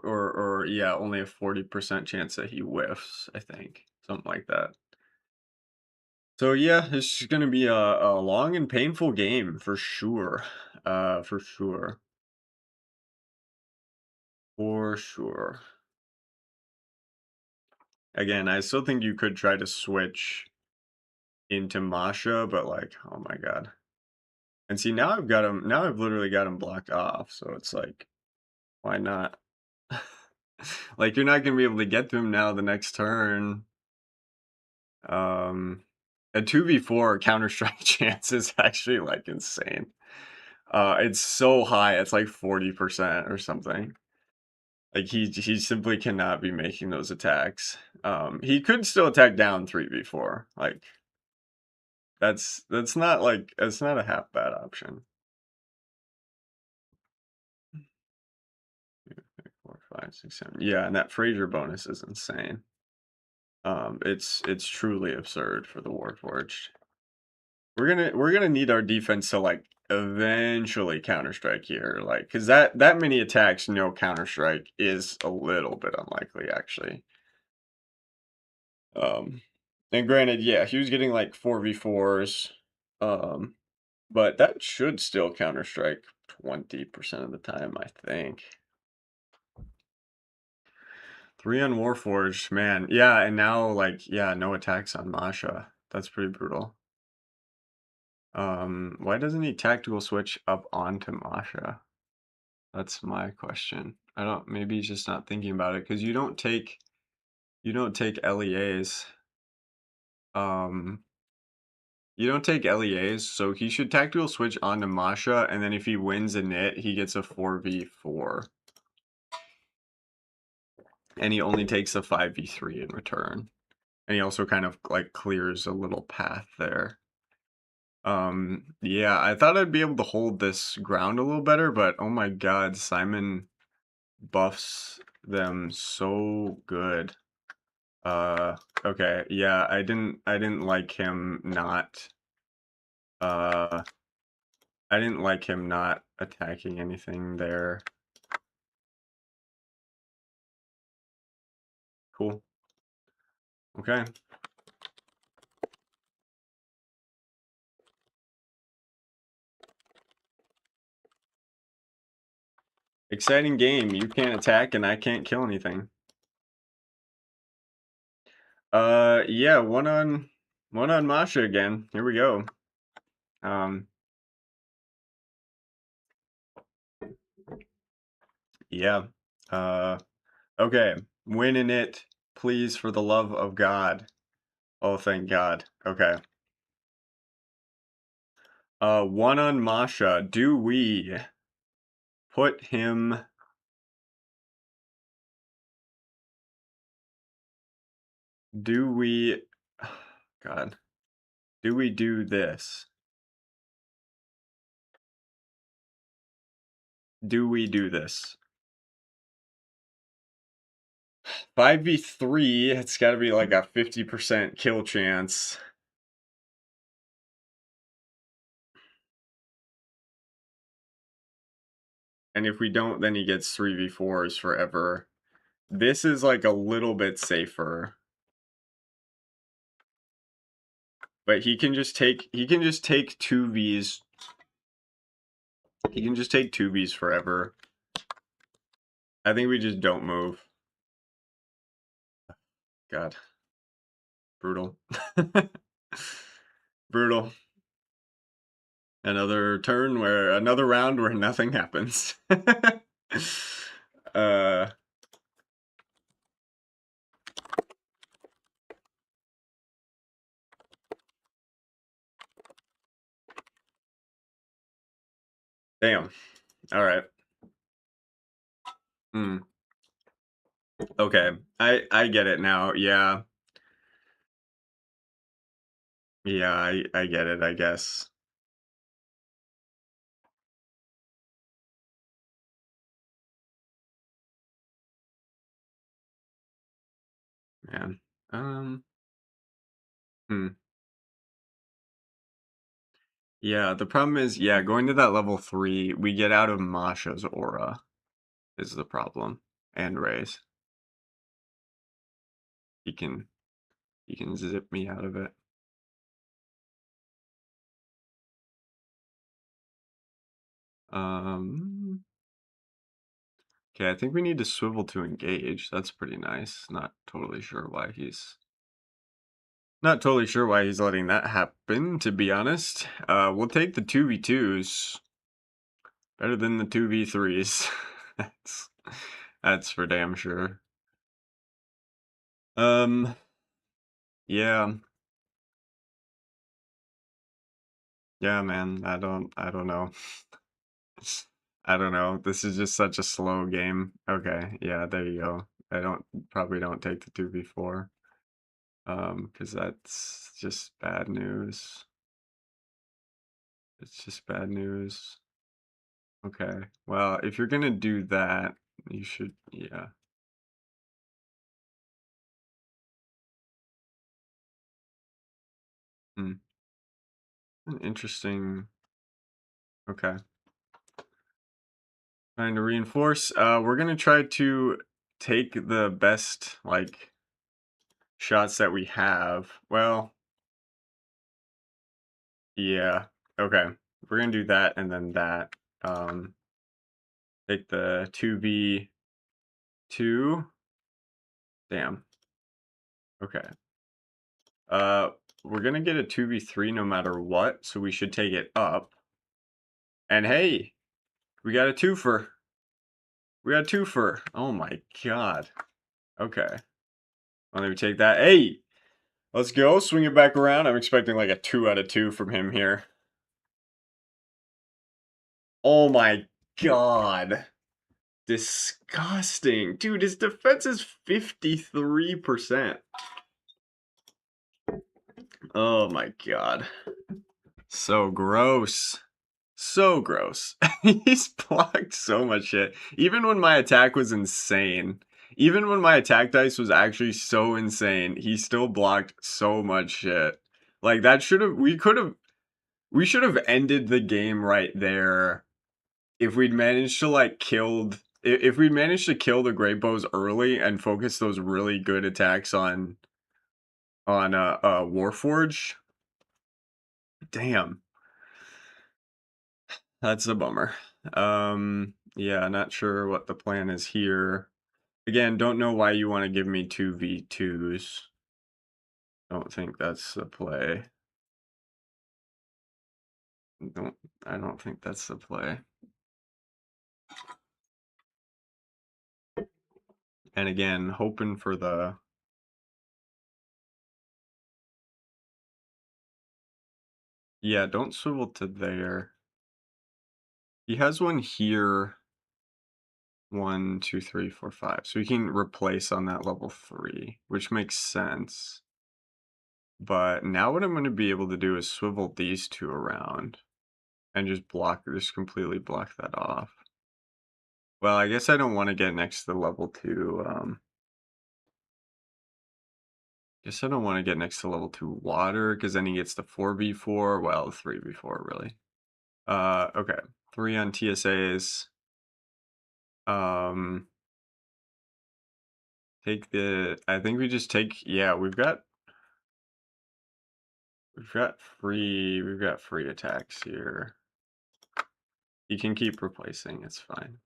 or yeah, only a 40% chance that he whiffs, I think. Something like that. So yeah, it's gonna be a long and painful game for sure. For sure. For sure. Again, I still think you could try to switch into Masha, but like, oh my god. And see, now I've literally got him blocked off, so it's like, why not? Like, you're not gonna be able to get to him now the next turn. A 2v4 Counter-Strike chance is actually, like, insane. It's so high, it's like 40% or something. Like, he simply cannot be making those attacks. He could still attack down 3v4, like, that's not, like, it's not a half bad option. 2, 3, 4, 5, 6, 7. Yeah, and that Fraser bonus is insane. It's truly absurd for the Warforged. We're gonna need our defense to like eventually counter-strike here, like, because that many attacks, no counter-strike is a little bit unlikely, actually. Um, and granted, yeah, he was getting like 4v4s, um, but that should still counter-strike 20% of the time, I think. 3 on Warforged, man. Yeah, and now, like, yeah, no attacks on Masha. That's pretty brutal. Why doesn't he tactical switch up onto Masha? That's my question. I don't, maybe he's just not thinking about it, because you don't take LEAs. Um, you don't take LEAs, so he should tactical switch onto Masha, and then if he wins a knit, he gets a 4v4. And he only takes a 5v3 in return. And he also kind of like clears a little path there. Yeah, I thought I'd be able to hold this ground a little better, but oh my god, Simon buffs them so good. Okay, yeah, I didn't like him not uh I didn't like him not attacking anything there. Cool. Okay. Exciting game. You can't attack and I can't kill anything. Yeah, one on Masha again. Here we go. Um, yeah. Uh, okay. Winning it, please, for the love of God. Oh, thank God. Okay. One on Masha. Do we put him? Do we? God. Do we do this? Do we do this? 5v3, it's got to be like a 50% kill chance. And if we don't, then he gets 3v4s forever. This is like a little bit safer. But he can just take 2vs. He can just take 2vs forever. I think we just don't move. God. Brutal. Brutal. Another round where nothing happens. uh Damn. All right. Hmm. Okay. I get it now. Yeah. Yeah, I get it, I guess. Man. Hmm. Yeah, the problem is, yeah, going to that level 3, we get out of Masha's aura is the problem. And Ray's. He can zip me out of it. Okay, I think we need to swivel to engage. That's pretty nice. Not totally sure why he's letting that happen, to be honest. We'll take the 2v2s. Better than the 2v3s. that's that's for damn sure. Yeah. Yeah, man. I don't know. I don't know. This is just such a slow game. Okay, yeah, there you go. I probably don't take the 2v4. Because that's just bad news. It's just bad news. Okay. Well, if you're gonna do that, you should, yeah. Hmm. An interesting Okay. Trying to reinforce. We're gonna try to take the best, like, shots that we have. Well, yeah. Okay. We're gonna do that and then that. Um, take the 2v2. Damn. Okay. Uh, we're gonna get a 2v3 no matter what, so we should take it up. And hey, we got a twofer. We got a twofer. Oh my god. Okay. Well, let me take that. Hey, let's go. Swing it back around. I'm expecting like a 2 out of 2 from him here. Oh my god. Disgusting. Dude, his defense is 53%. Oh my god. So gross. So gross. He's blocked so much shit. Even when my attack was insane. Even when my attack dice was actually so insane, he still blocked so much shit. Like that should have we should have ended the game right there if we'd managed to like if we'd managed to kill the great bows early and focus those really good attacks on Warforged. Damn. That's a bummer. Yeah, not sure what the plan is here. Again, don't know why you want to give me 2v2s. Don't think that's the play. Don't I don't think that's the play. And again, hoping for the yeah, don't swivel to there. He has one here. 1, 2, 3, 4, 5. So we can replace on that level 3, which makes sense. But now what I'm going to be able to do is swivel these two around and just completely block that off. Well, I guess I don't want to get next to level 2. Guess I don't want to get next to level 2 water because then he gets the 4v4. Well, 3v4 really. Okay. 3 on TSAs. Take the. I think we just take. Yeah, we've got free attacks here. You can keep replacing, it's fine.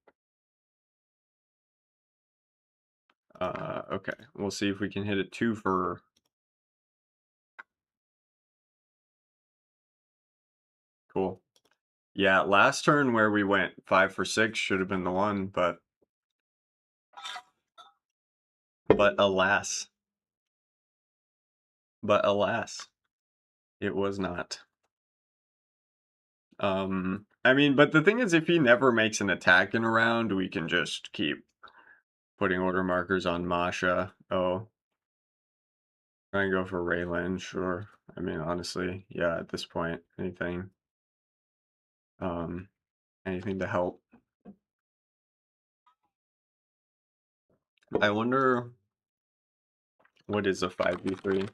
Okay, we'll see if we can hit it 2 for. Cool. Yeah, last turn where we went 5 for 6 should have been the one, but alas. But alas, it was not. I mean, but the thing is, if he never makes an attack in a round, we can just keep putting order markers on Masha. Oh, try and go for Raylan, sure. I mean, honestly, yeah, at this point, um, anything to help. I wonder what is a 5v3?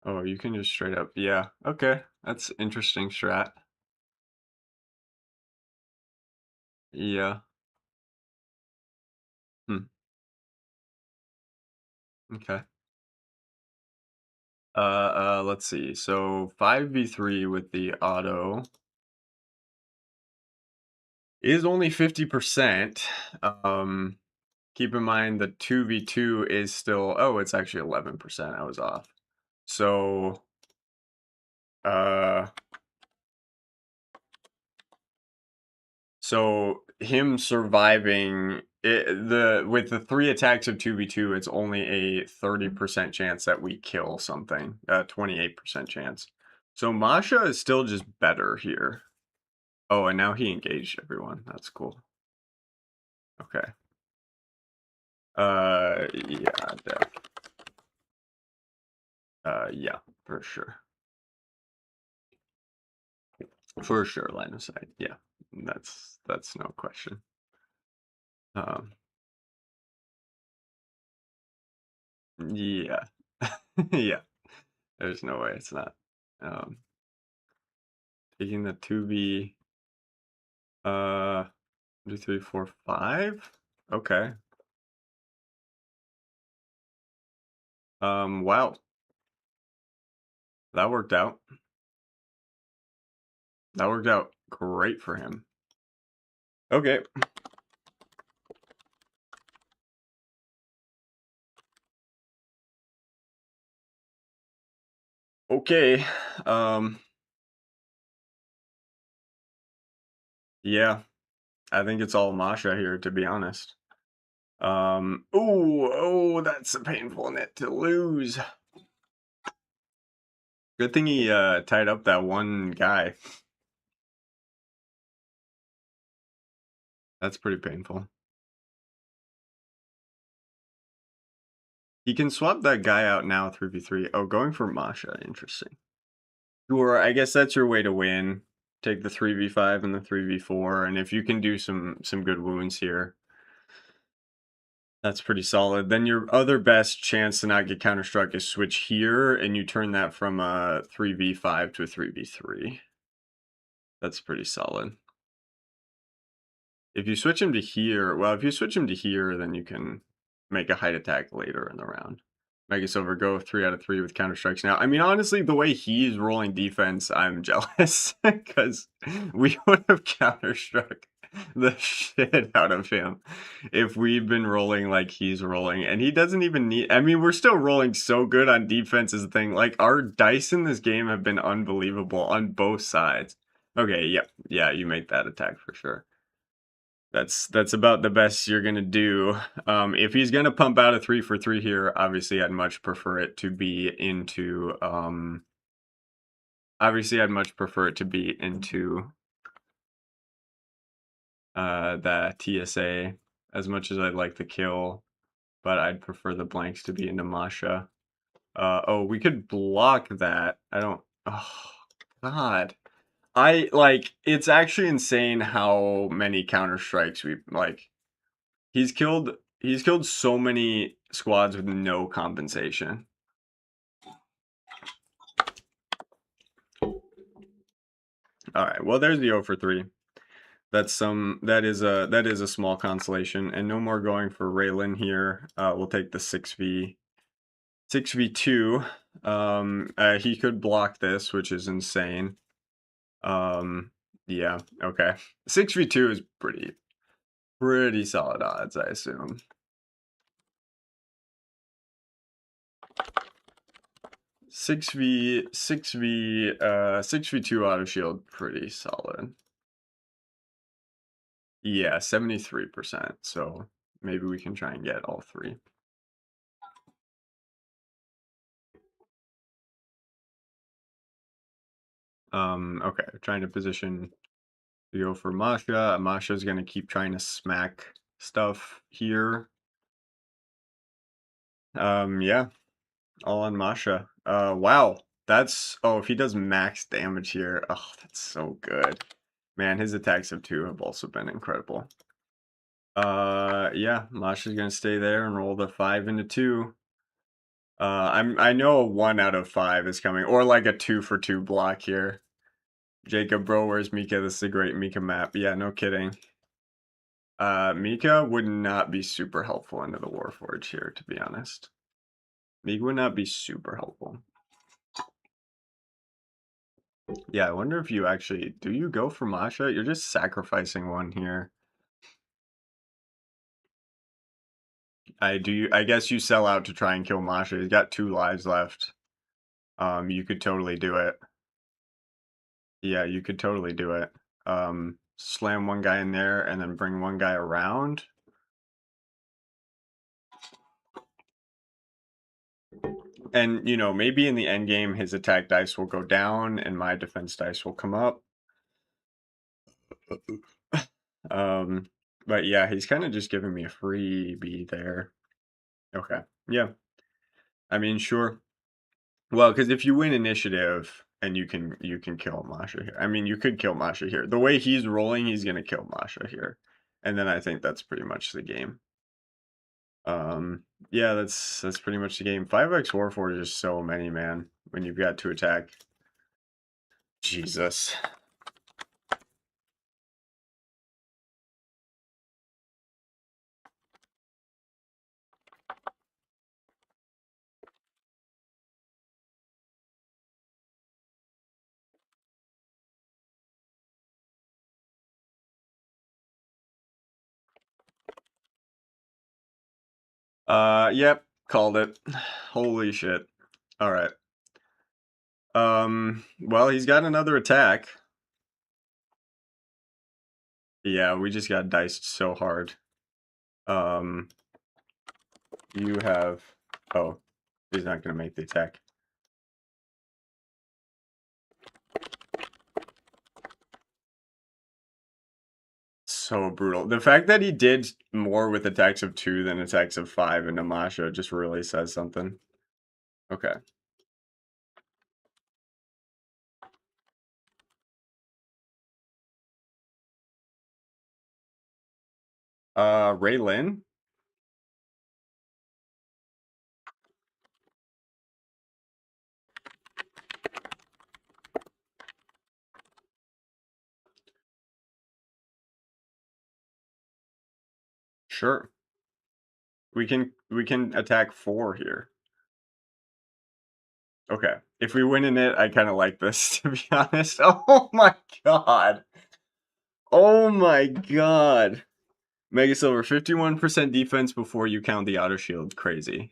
Oh, you can just straight up, yeah, okay, that's interesting strat. Yeah. Hmm. Okay. Let's see. So 5v3 with the auto is only 50%. Keep in mind the 2v2 is still, oh, it's actually 11%. I was off. So, uh, so him surviving with the 3 attacks of 2v2, it's only a 30% chance that we kill something. 28% chance. So Masha is still just better here. Oh, and now he engaged everyone. That's cool. Okay. Yeah, yeah, for sure. For sure, line of sight. Yeah, that's no question. Um, Yeah. Yeah. There's no way it's not. Um, Taking the 2B, uh, 2, 3, 4, 5? Okay. Wow. That worked out. That worked out great for him. Okay. Okay. Um, yeah, I think it's all Masha here, to be honest. Oh, that's a painful net to lose. Good thing he tied up that one guy. That's pretty painful. He can swap that guy out now 3v3. Oh, going for Masha. Interesting. Sure, I guess that's your way to win. Take the 3v5 and the 3v4, and if you can do some good wounds here, that's pretty solid. Then your other best chance to not get counterstruck is switch here, and you turn that from a 3v5 to a 3v3. That's pretty solid. If you switch him to here, well, if you switch him to here, then you can make a height attack later in the round. Mega Silver go 3 out of 3 with counter strikes now. I mean, honestly, the way he's rolling defense, I'm jealous because we would have counter struck the shit out of him if we'd been rolling like he's rolling. And he doesn't even need, I mean, we're still rolling so good on defense is the thing. Like, our dice in this game have been unbelievable on both sides. Okay, yep. Yeah, you make that attack for sure. That's about the best you're gonna do. If he's gonna pump out a 3 for 3 here, obviously I'd much prefer it to be into the TSA as much as I'd like the kill, but I'd prefer the blanks to be into Masha. Oh, we could block that. I don't. Oh God. I like. It's actually insane how many counter strikes we like. He's killed so many squads with no compensation. All right. Well, there's the 0 for 3. That is a small consolation, and no more going for Raylan here. We'll take the 6v2. He could block this, which is insane. Yeah, okay. 6v2 is pretty solid odds, I assume. 6v2 auto shield, pretty solid. Yeah, 73%. So maybe we can try and get all 3. Okay, trying to position to go for Masha. Masha's gonna keep trying to smack stuff here. Yeah, all on Masha. Wow. Oh, if he does max damage here, oh, that's so good. Man, his attacks of 2 have also been incredible. Yeah, Masha's gonna stay there and roll the 5 into 2. I know a 1 out of 5 is coming, or like a 2 for 2 block here. Jacob, bro, where's Mika? This is a great Mika map. Yeah, no kidding. Mika would not be super helpful into the Warforge here, to be honest. Mika would not be super helpful. Yeah, I wonder if you actually do you go for Masha? You're just sacrificing one here. I guess you sell out to try and kill Masha. He's got 2 lives left. You could totally do it. Yeah, you could totally do it. Slam one guy in there and then bring one guy around. And, maybe in the end game, his attack dice will go down and my defense dice will come up. But yeah, he's kind of just giving me a freebie there. Okay. Yeah. I mean, sure. Well, because if you win initiative and you can kill Masha here. I mean, you could kill Masha here. The way he's rolling, he's gonna kill Masha here. And then I think that's pretty much the game. Yeah, that's pretty much the game. 5x Warforged is so many, man, when you've got to attack. Jesus. Yep, called it. Holy shit. All right. Well, he's got another attack. Yeah, we just got diced so hard. You have... Oh, he's not going to make the attack. So brutal. The fact that he did more with attacks of 2 than attacks of 5 in Namasha just really says something. Okay. Ray Lin? Sure. We can attack 4 here. Okay. If we win in it, I kind of like this, to be honest. Oh my god. Oh my god. Mega Silver, 51% defense before you count the auto shield. Crazy.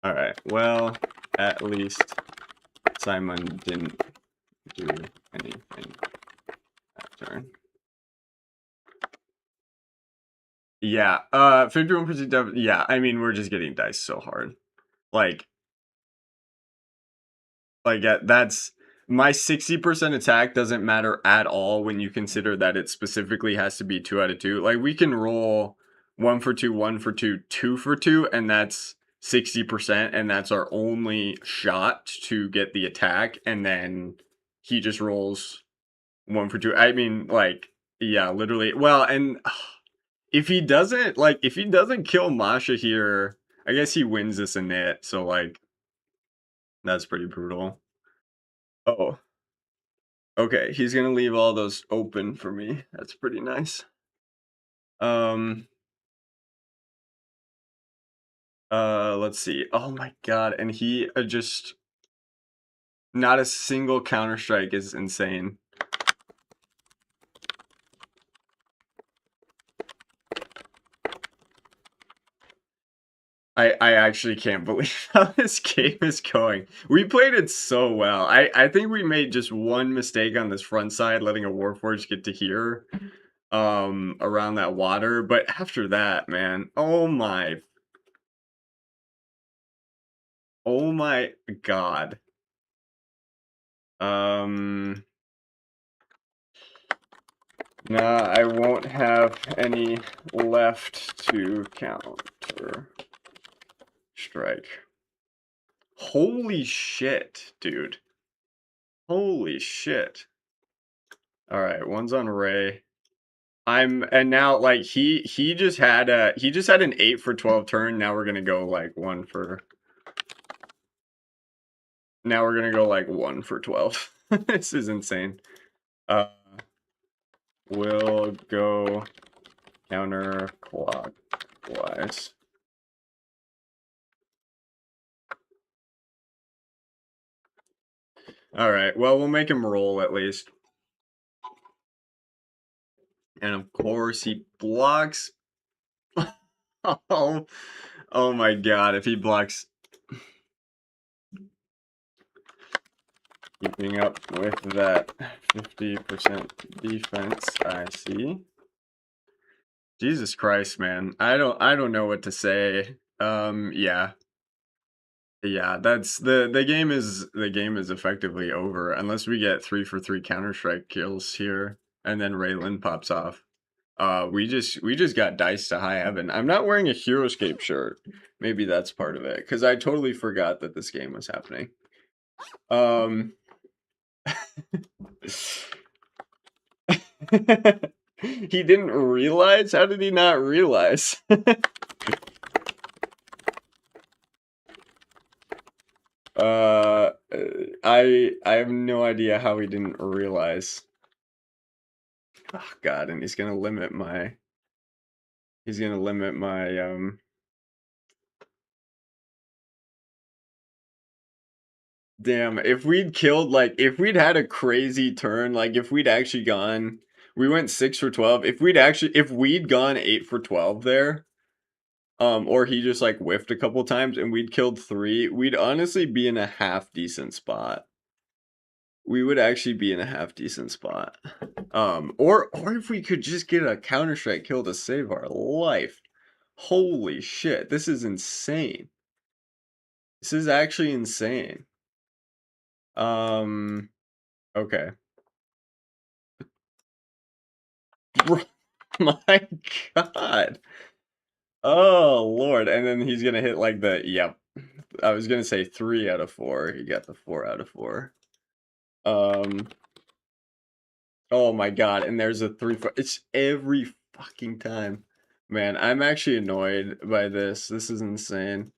Alright, well, at least Simon didn't do anything that turn. Yeah, 51% defense. Yeah, I mean, we're just getting dice so hard. Like that's my 60% attack doesn't matter at all when you consider that it specifically has to be 2 out of 2. Like we can roll 1 for 2, 1 for 2, 2 for 2, and that's 60%, and that's our only shot to get the attack, and then he just rolls 1 for 2. I mean, like, yeah, literally. Well, and if he doesn't kill Masha here, I guess he wins this init, so like that's pretty brutal. Oh. Okay, he's gonna leave all those open for me. That's pretty nice. Let's see. Oh my god, and he just not a single counter strike is insane. I actually can't believe how this game is going. We played it so well. I think we made just one mistake on this front side, letting a Warforged get to here, around that water. But after that, man, oh my god. Nah, I won't have any left to counter strike. Holy shit, dude. Holy shit. Alright, one's on Ray. And now like he just had an 8 for 12 turn. Now we're gonna go like 1 for 12. This is insane. We'll go counterclockwise. Alright, well, we'll make him roll at least. And of course, he blocks. Oh my god, if he blocks. Keeping up with that 50% defense, I see. Jesus Christ, man. I don't know what to say. Yeah. Yeah, that's the game is effectively over unless we get 3 for 3 Counter-Strike kills here and then Raylan pops off. We just got diced to high heaven. I'm not wearing a Heroscape shirt. Maybe that's part of it because I totally forgot that this game was happening. He didn't realize? How did he not realize? I have no idea how he didn't realize. Oh God, and he's gonna limit my. He's gonna limit my Damn, if we'd killed like if we'd had a crazy turn, like if we'd actually gone, we went 6 for 12. If we'd gone 8 for 12 there, or he just like whiffed a couple times and we'd killed 3, we'd honestly be in a half decent spot. We would actually be in a half decent spot. Or if we could just get a Counter-Strike kill to save our life. Holy shit, this is insane. This is actually insane. Okay. Bro, my God. Oh Lord. And then he's gonna hit like yep. I was gonna say 3 out of 4. He got the 4 out of 4. Oh my God. And there's a 3 4. It's every fucking time. Man, I'm actually annoyed by this. This is insane.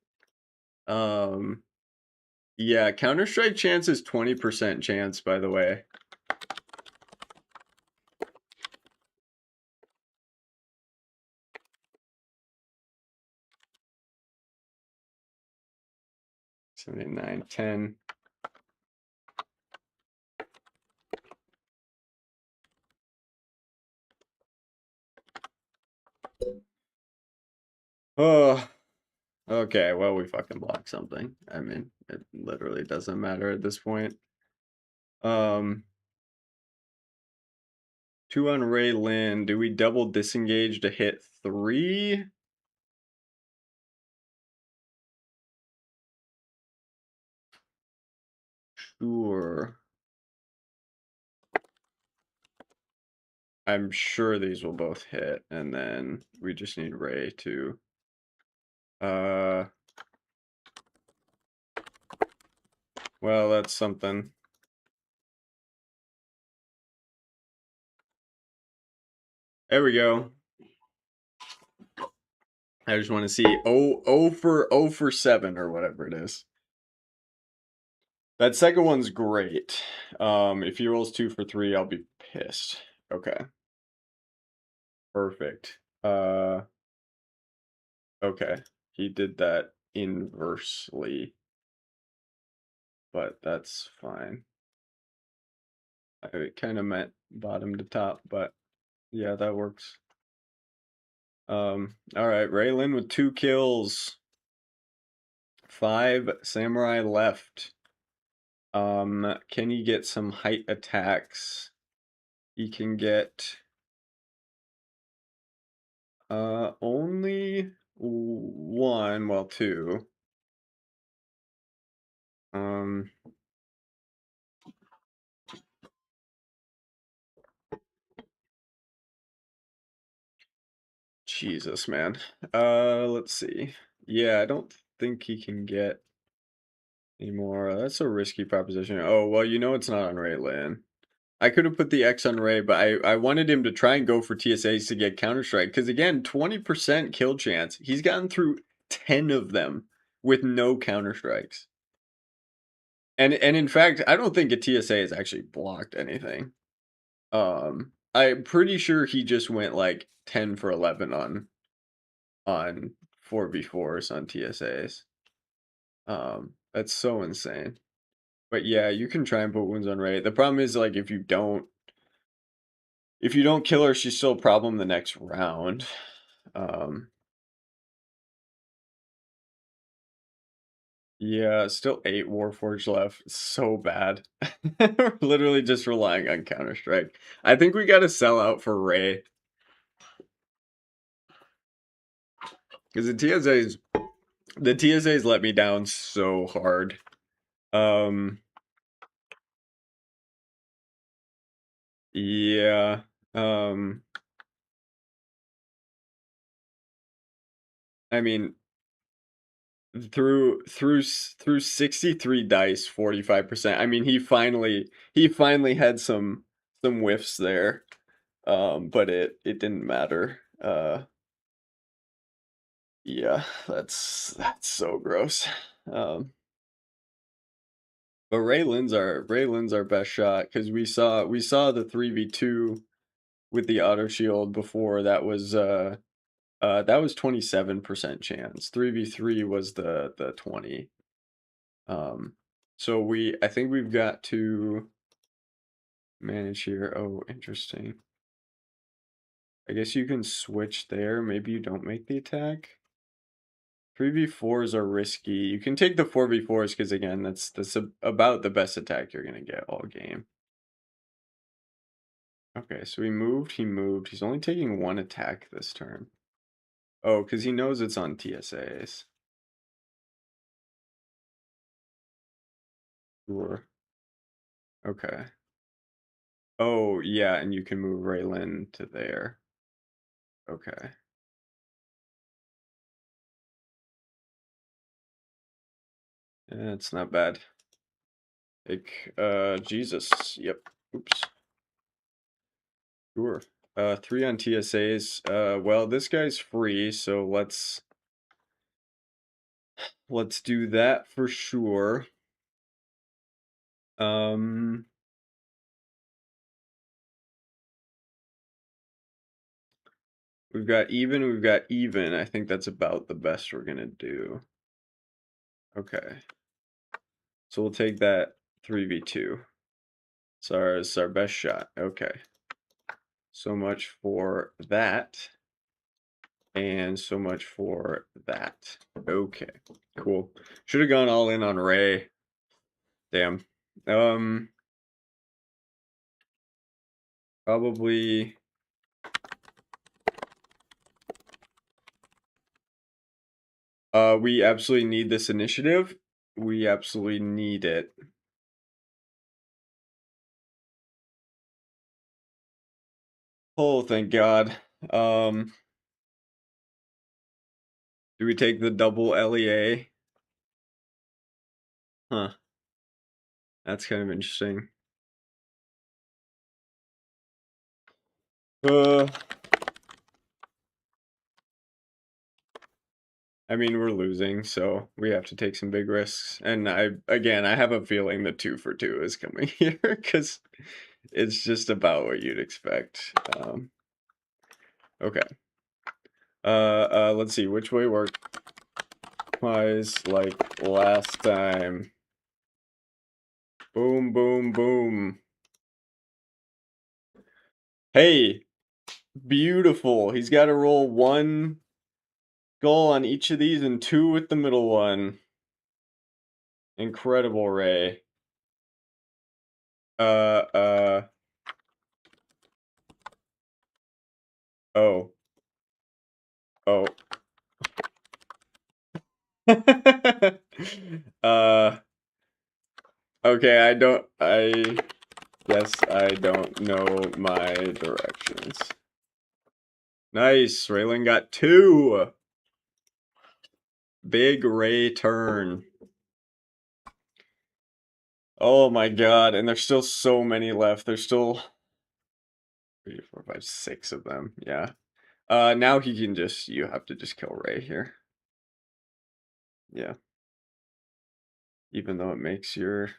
Yeah, Counter-Strike chance is 20% chance, by the way. $79, $10. Oh, okay. Well, we fucking blocked something. I mean, it literally doesn't matter at this point. 2 on Ray Lin. Do we double disengage to hit 3? Sure. I'm sure these will both hit, and then we just need Ray to well, that's something. There we go. I just want to see 0 for 7 or whatever it is. That second one's great. If he rolls 2 for 3, I'll be pissed. Okay. Perfect. Okay. He did that inversely, but that's fine. I kind of meant bottom to top, but yeah, that works. All right, Raylan with 2 kills. 5 samurai left. Can he get some height attacks? He can get only 1, well 2. Jesus, man. Let's see. Yeah, I don't think he can get any more. That's a risky proposition. Oh, well, you know it's not on Raylan. I could have put the X on Ray, but I wanted him to try and go for TSAs to get Counter-Strike. Because again, 20% kill chance. He's gotten through 10 of them with no Counter-Strikes. And in fact, I don't think a TSA has actually blocked anything. I'm pretty sure he just went like 10 for 11 on 4v4s on TSAs. That's so insane. But yeah, you can try and put wounds on Ray. The problem is like if you don't kill her, she's still a problem the next round. Yeah, still 8 Warforged left. It's so bad. We're literally just relying on Counter-Strike. I think we gotta sell out for Ray. Because the TSAs let me down so hard. Yeah. I mean, through 63 dice, 45%. I mean, he finally had some whiffs there. But it didn't matter. Yeah, that's so gross. But Raylan's our best shot because we saw the 3v2 with the auto shield before. That was 27% chance. 3v3 was the 20. So I think we've got to manage here. Oh, interesting. I guess you can switch there. Maybe you don't make the attack. 3v4s are risky. You can take the 4v4s because again, that's about the best attack you're gonna get all game. Okay, so he moved. He's only taking one attack this turn. Oh, because he knows it's on TSAs. Sure. Okay. Oh, yeah, and you can move Raylan to there. Okay. Yeah, it's not bad. Like, Jesus. Yep. Oops. Sure. 3 on TSAs. Well, this guy's free, so let's do that for sure. We've got even. I think that's about the best we're gonna do. Okay. So we'll take that 3v2. It's our best shot. Okay. So much for that. And so much for that. Okay. Cool. Should have gone all in on Ray. Damn. Probably we absolutely need this initiative. We absolutely need it. Oh, thank God. Do we take the double LEA? Huh. That's kind of interesting. I mean, we're losing, so we have to take some big risks. And I have a feeling the 2 for 2 is coming here because it's just about what you'd expect. Okay. Let's see which way worked. Twice like last time. Boom, boom, boom. Hey, beautiful. He's got to roll 1 goal on each of these and 2 with the middle one. Incredible, Ray. Oh. Oh. Okay, I guess I don't know my directions. Nice, Raylan got 2. Big Ray turn. Oh my God, and there's still so many left. There's still 3, 4, 5, 6 of them. Yeah. Now you have to just kill Ray here. Yeah. Even though it makes your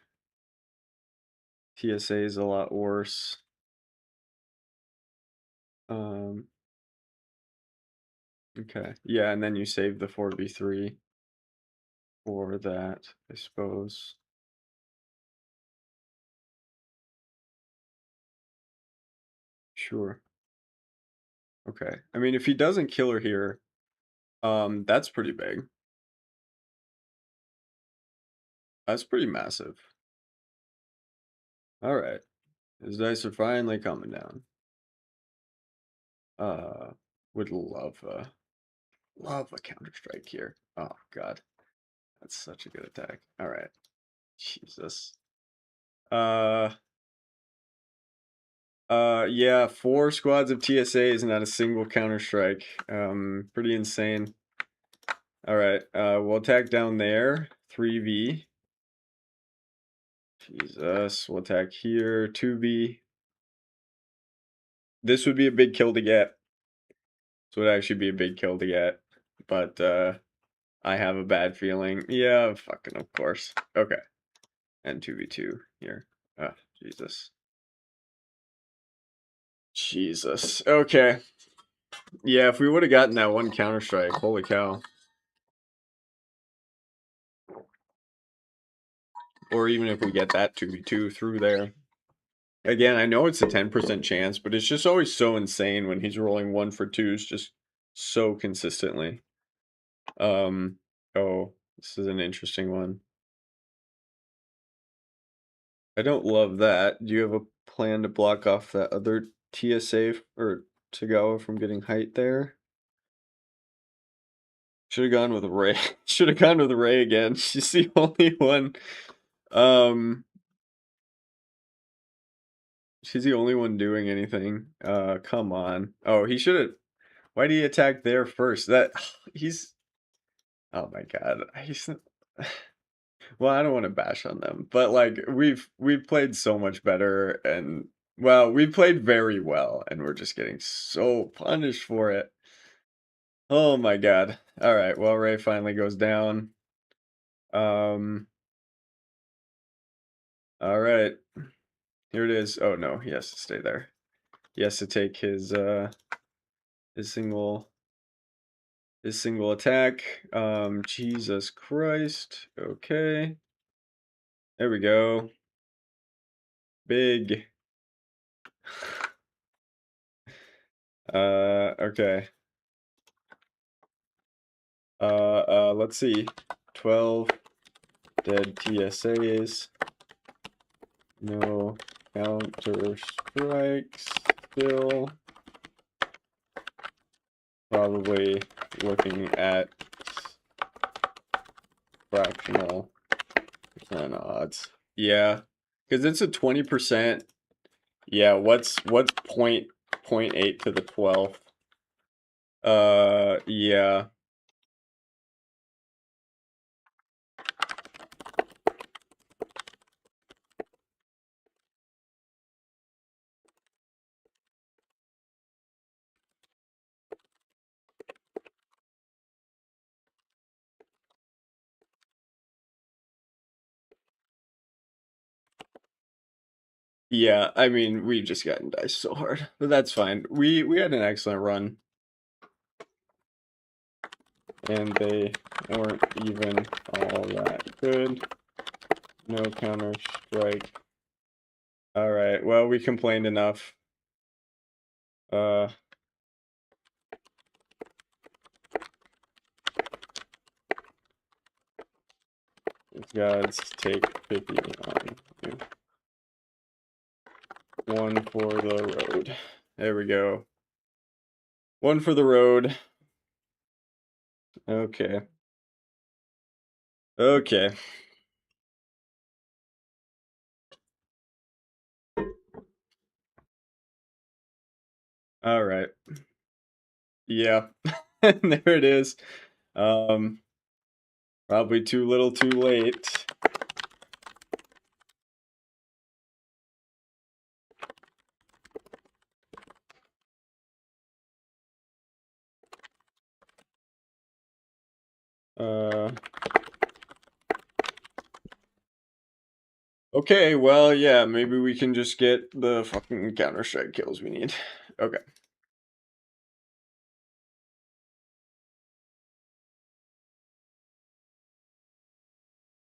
TSAs a lot worse. Okay. Yeah, and then you save the 4v3 for that, I suppose. Sure. Okay. I mean, if he doesn't kill her here, that's pretty big. That's pretty massive. All right. His dice are finally coming down. Would love a counter strike here. Oh God, that's such a good attack. All right. Jesus. Yeah, 4 squads of TSAs, not a single counter strike. Pretty insane. All right. We'll attack down there. 3v. Jesus. We'll attack here. 2v. This would be a big kill to get. This would actually be a big kill to get. But I have a bad feeling. Yeah, fucking of course. Okay. and 2v2 here. Oh, Jesus. Jesus. Okay. Yeah, if we would have gotten that one Counter-Strike, holy cow. Or even if we get that 2v2 through there. Again, I know it's a 10% chance, but it's just always so insane when he's rolling 1 for 2s just so consistently. Oh, this is an interesting one. I don't love that. Do you have a plan to block off that other TSA or Tagawa from getting height there? Should have gone with Ray. Should have gone with Ray again. She's the only one. She's the only one doing anything. Come on. Oh, he should have. Why did he attack there first? That he's. Oh my God. He's. Well, I don't want to bash on them, but like we've played so much better, and well, we played very well, and we're just getting so punished for it. Oh my God. All right. Well, Ray finally goes down. Um. All right. Here it is. Oh no, he has to stay there. He has to take his single attack. Jesus Christ. Okay. There we go. Big. Okay. Let's see. 12 dead TSAs. No counter strikes. Still probably looking at fractional percent odds. Yeah, because it's a 20%. Yeah, what's point eight to the 12th? Yeah. Yeah, I mean, we've just gotten diced so hard, but that's fine. We had an excellent run, and they weren't even all that good. No counter strike. All right. Well, we complained enough. Gods take 50 on you. 1 for the road. There we go. 1 for the road. Okay. Okay. All right. Yeah. There it is. Probably too little, too late. Okay, well, yeah, maybe we can just get the fucking Counter-Strike kills we need. Okay.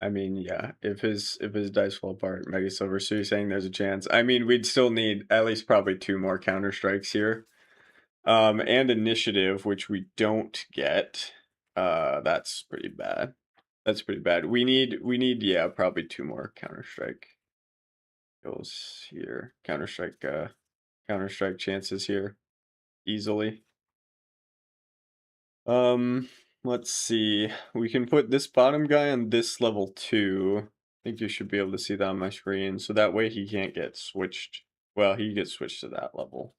I mean, yeah, if his dice fall apart, Mega Silver, so you're saying there's a chance. I mean, we'd still need at least probably 2 more Counter-Strikes here. And initiative, which we don't get. That's pretty bad. That's pretty bad. We need, yeah, probably 2 more Counter-Strike kills here. Counter-Strike chances here. Easily. Let's see. We can put this bottom guy on this level 2. I think you should be able to see that on my screen. So that way he can't get switched. Well, he gets switched to that level.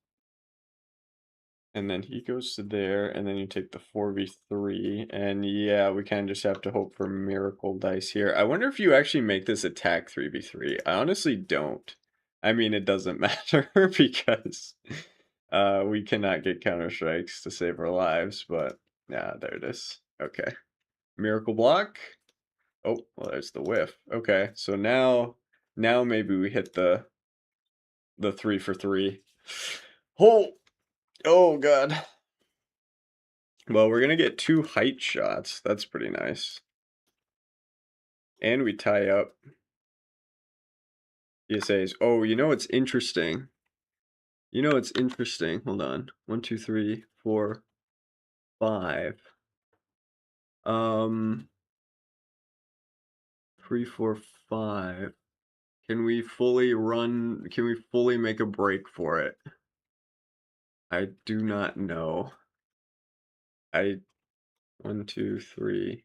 And then he goes to there, and then you take the 4v3. And yeah, we kind of just have to hope for miracle dice here. I wonder if you actually make this attack 3v3. I honestly don't. I mean, it doesn't matter because we cannot get counter strikes to save our lives, but yeah, there it is. Okay. Miracle block. Oh, well, there's the whiff. Okay, so now maybe we hit the 3 for 3. Oh god. Well, we're gonna get 2 height shots. That's pretty nice. And we tie up. ESAs. Oh, you know what's interesting? Hold on. 1, 2, 3, 4, 5. 3, 4, 5. Can we fully make a break for it? I do not know. 1, 2, 3,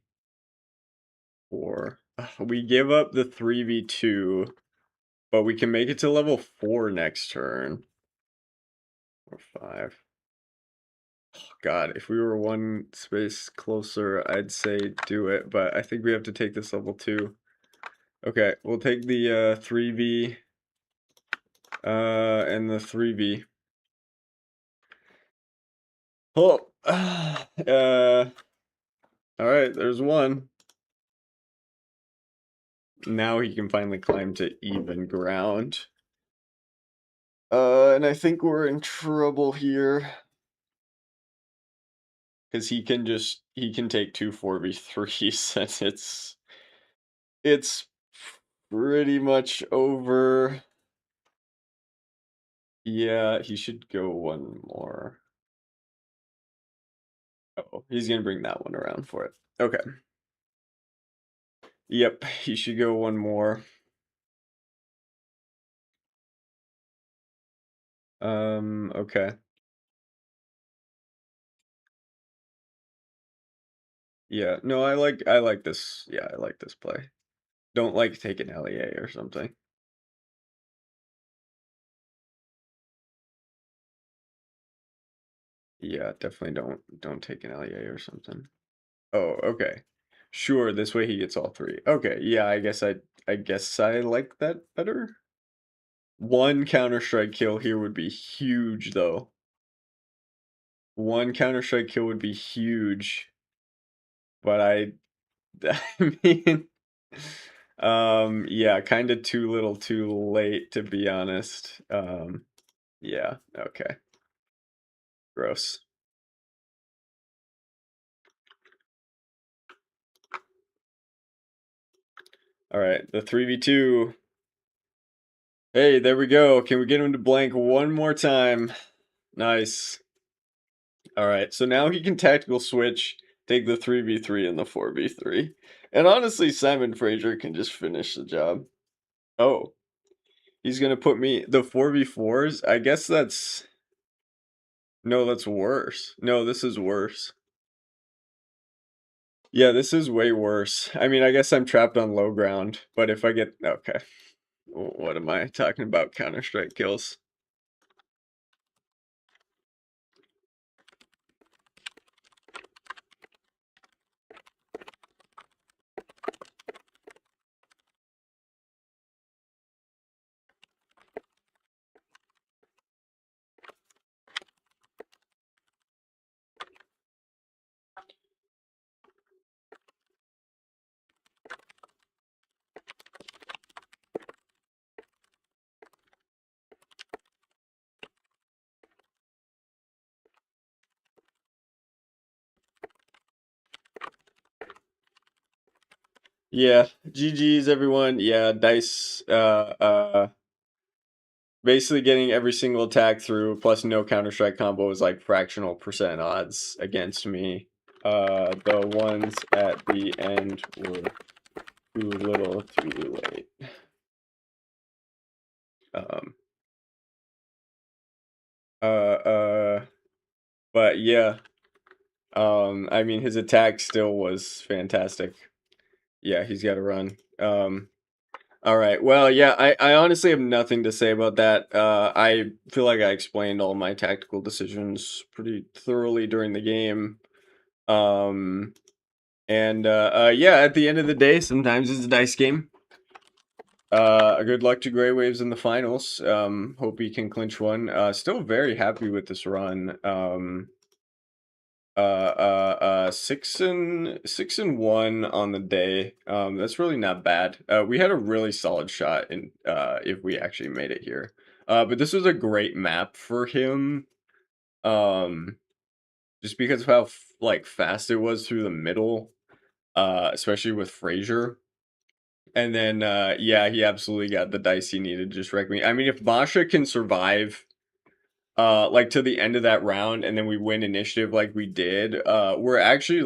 4. We give up the 3v2, but we can make it to level 4 next turn. Or 5. Oh, God, if we were one space closer, I'd say do it, but I think we have to take this level 2. Okay, we'll take the 3v and the 3v. Oh, all right, there's one. Now he can finally climb to even ground. And I think we're in trouble here. Because he can take 2 4v3s and it's pretty much over. Yeah, he should go one more. Oh, he's gonna bring that one around for it. Okay. Yep, he should go one more. Okay. Yeah, no, I like this. Yeah, I like this play. Don't like take an LEA or something. Yeah, definitely don't take an LEA or something. Oh, okay. Sure, this way he gets all 3. Okay, yeah, I guess I like that better. One Counter-Strike kill here would be huge though. One Counter-Strike kill would be huge. But I mean yeah, kind of too little too late to be honest. Yeah, okay. Gross. All right, the 3v2. Hey, there we go. Can we get him to blank one more time? Nice. All right, so now he can tactical switch, take the 3v3 and the 4v3. And honestly, Simon Fraser can just finish the job. Oh, he's going to put me the 4v4s. I guess that's no, that's worse. No, this is worse. Yeah, this is way worse. I mean, I guess I'm trapped on low ground, but if I get okay. What am I talking about? Counter-Strike kills. Yeah, GG's everyone. Yeah, dice basically getting every single attack through plus no Counter-Strike combo is like fractional percent odds against me. The ones at the end were too little, too late. Um but yeah. I mean his attack still was fantastic. Yeah, he's got to run. All right. Well, yeah, I honestly have nothing to say about that. I feel like I explained all my tactical decisions pretty thoroughly during the game. Um, and yeah, at the end of the day, sometimes it's a dice game. Good luck to Grey Waves in the finals. Hope he can clinch one. Still very happy with this run. 6-1 on the day. That's really not bad. We had a really solid shot in if we actually made it here. But this was a great map for him. Um, just because of how like fast it was through the middle, especially with Frazier. And then yeah, he absolutely got the dice he needed to just wreck me. I mean, if Masha can survive like to the end of that round and then we win initiative like we did, we're actually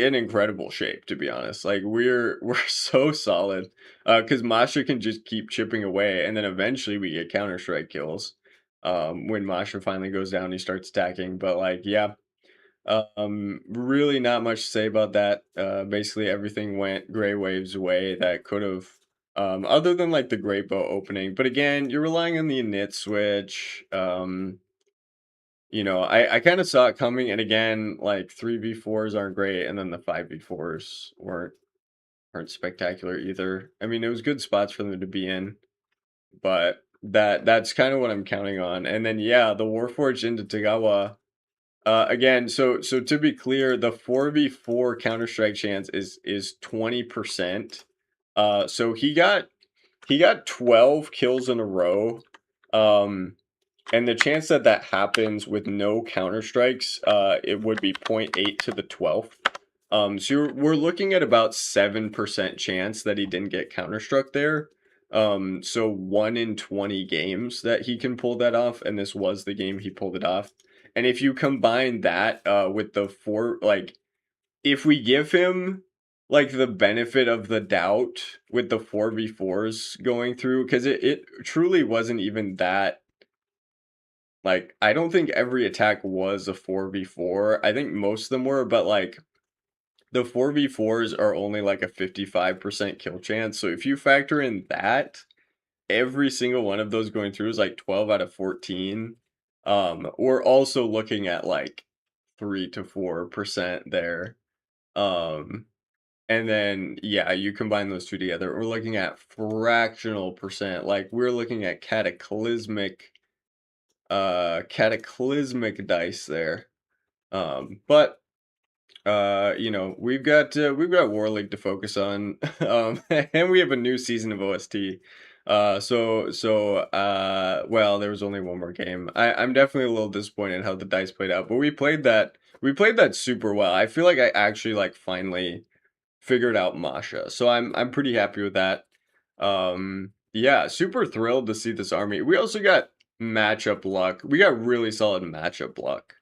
in incredible shape, to be honest. Like we're so solid. Because Masha can just keep chipping away and then eventually we get counter strike kills. When Masha finally goes down, he starts attacking. But like, yeah, really not much to say about that. Basically everything went Gray Wave's way that could have, other than like the Great Bow opening. But again, you're relying on the init switch. You know, I kind of saw it coming, and again, like 3v4s aren't great, and then the 5v4s aren't spectacular either. I mean, it was good spots for them to be in, but that's kind of what I'm counting on. And then yeah, the Warforged into Tagawa. Again, so to be clear, the 4v4 Counter-Strike chance is 20%. So he got 12 kills in a row. And the chance that that happens with no Counter-Strikes, it would be 0.8 to the 12th. So we're looking at about 7% chance that he didn't get Counter-Struck there. So 1 in 20 games that he can pull that off, and this was the game he pulled it off. And if you combine that with the four, like, if we give him like the benefit of the doubt with the 4v4s going through, because it truly wasn't even that. Like, I don't think every attack was a 4v4. I think most of them were, but like the 4v4s are only like a 55% kill chance. So if you factor in that, every single one of those going through is like 12 out of 14. We're also looking at like 3 to 4% there. Um, and then yeah, you combine those two together, we're looking at fractional percent. Like we're looking at cataclysmic dice there. But you know, we've got War League to focus on. And we have a new season of OST. Well, there was only one more game. I'm definitely a little disappointed how the dice played out, but we played that super well. I feel like I actually like finally figured out Masha. So I'm pretty happy with that. Yeah, super thrilled to see this army. We also got matchup luck. We got really solid matchup luck.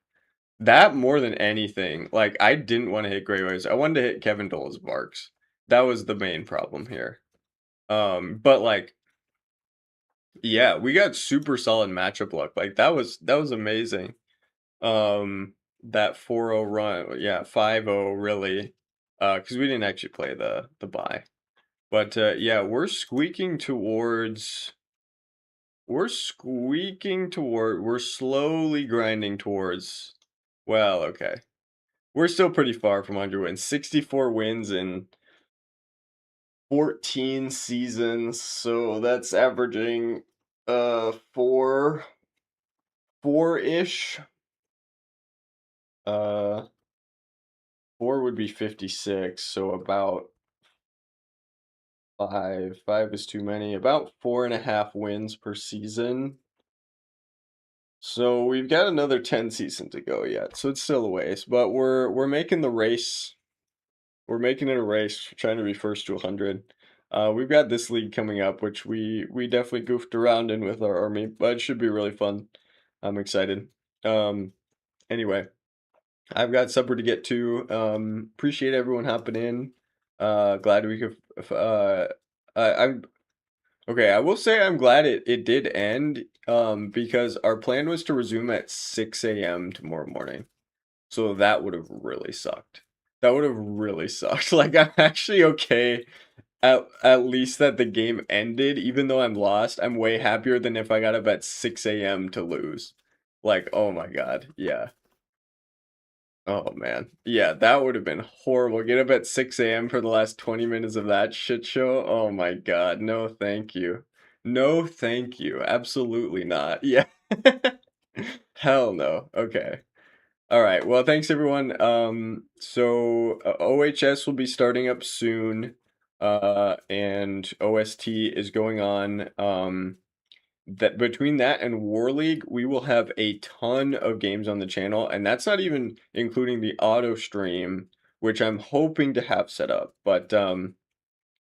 That more than anything, like I didn't want to hit Grey Waves. I wanted to hit Kevin Dole's Barks. That was the main problem here. But like, yeah, we got super solid matchup luck. Like that was amazing. That 4-0 run, yeah, 5-0 really. Because we didn't actually play the bye. But yeah, we're slowly grinding towards, well, okay. We're still pretty far from 100 wins. 64 wins in 14 seasons, so that's averaging 4-ish. Uh 4 would be 56, so about five. Five is too many. About 4.5 wins per season. So we've got another 10 seasons to go yet. So it's still a ways, but we're making the race. We're making it a race, trying to be first to 100. We've got this league coming up, which we definitely goofed around in with our army, but it should be really fun. I'm excited. Um, anyway, I've got supper to get to. Appreciate everyone hopping in. Glad we could. I'm okay. I will say I'm glad it did end. Because our plan was to resume at 6 a.m. tomorrow morning. So that would have really sucked. That would have really sucked. Like I'm actually okay at least that the game ended, even though I'm lost. I'm way happier than if I got up at 6 a.m. to lose. Like, oh my god, yeah. Oh man. Yeah, that would have been horrible. Get up at 6 a.m. for the last 20 minutes of that shit show. Oh my god. No, thank you. No, thank you. Absolutely not. Yeah. Hell no. Okay. All right. Well, thanks everyone. OHS will be starting up soon, and OST is going on. That between that and War League, we will have a ton of games on the channel, and that's not even including the auto stream, which I'm hoping to have set up. But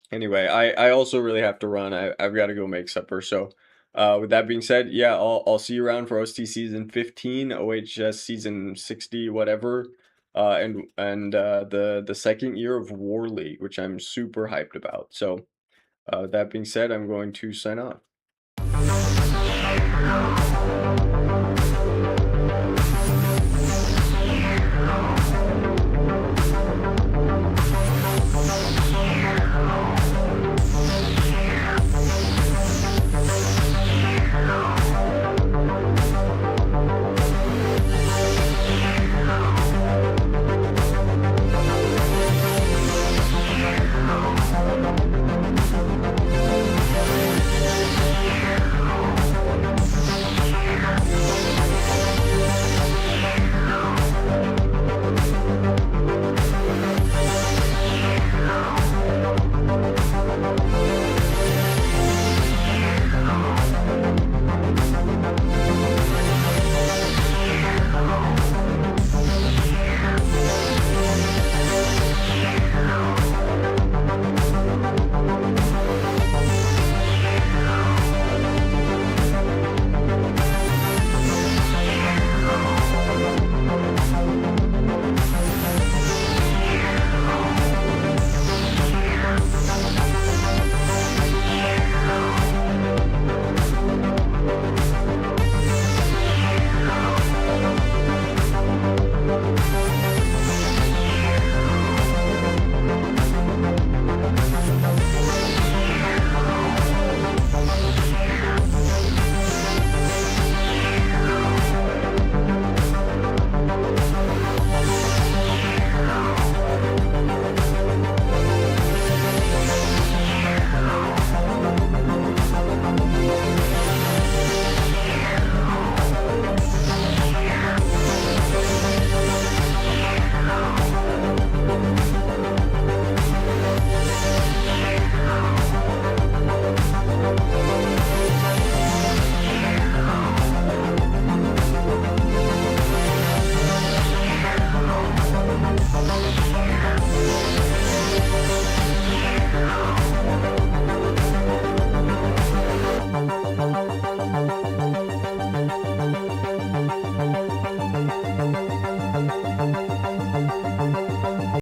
anyway, I also really have to run. I've got to go make supper. So, with that being said, yeah, I'll see you around for OST season 15, OHS season 60, whatever, and the second year of War League, which I'm super hyped about. So, that being said, I'm going to sign off.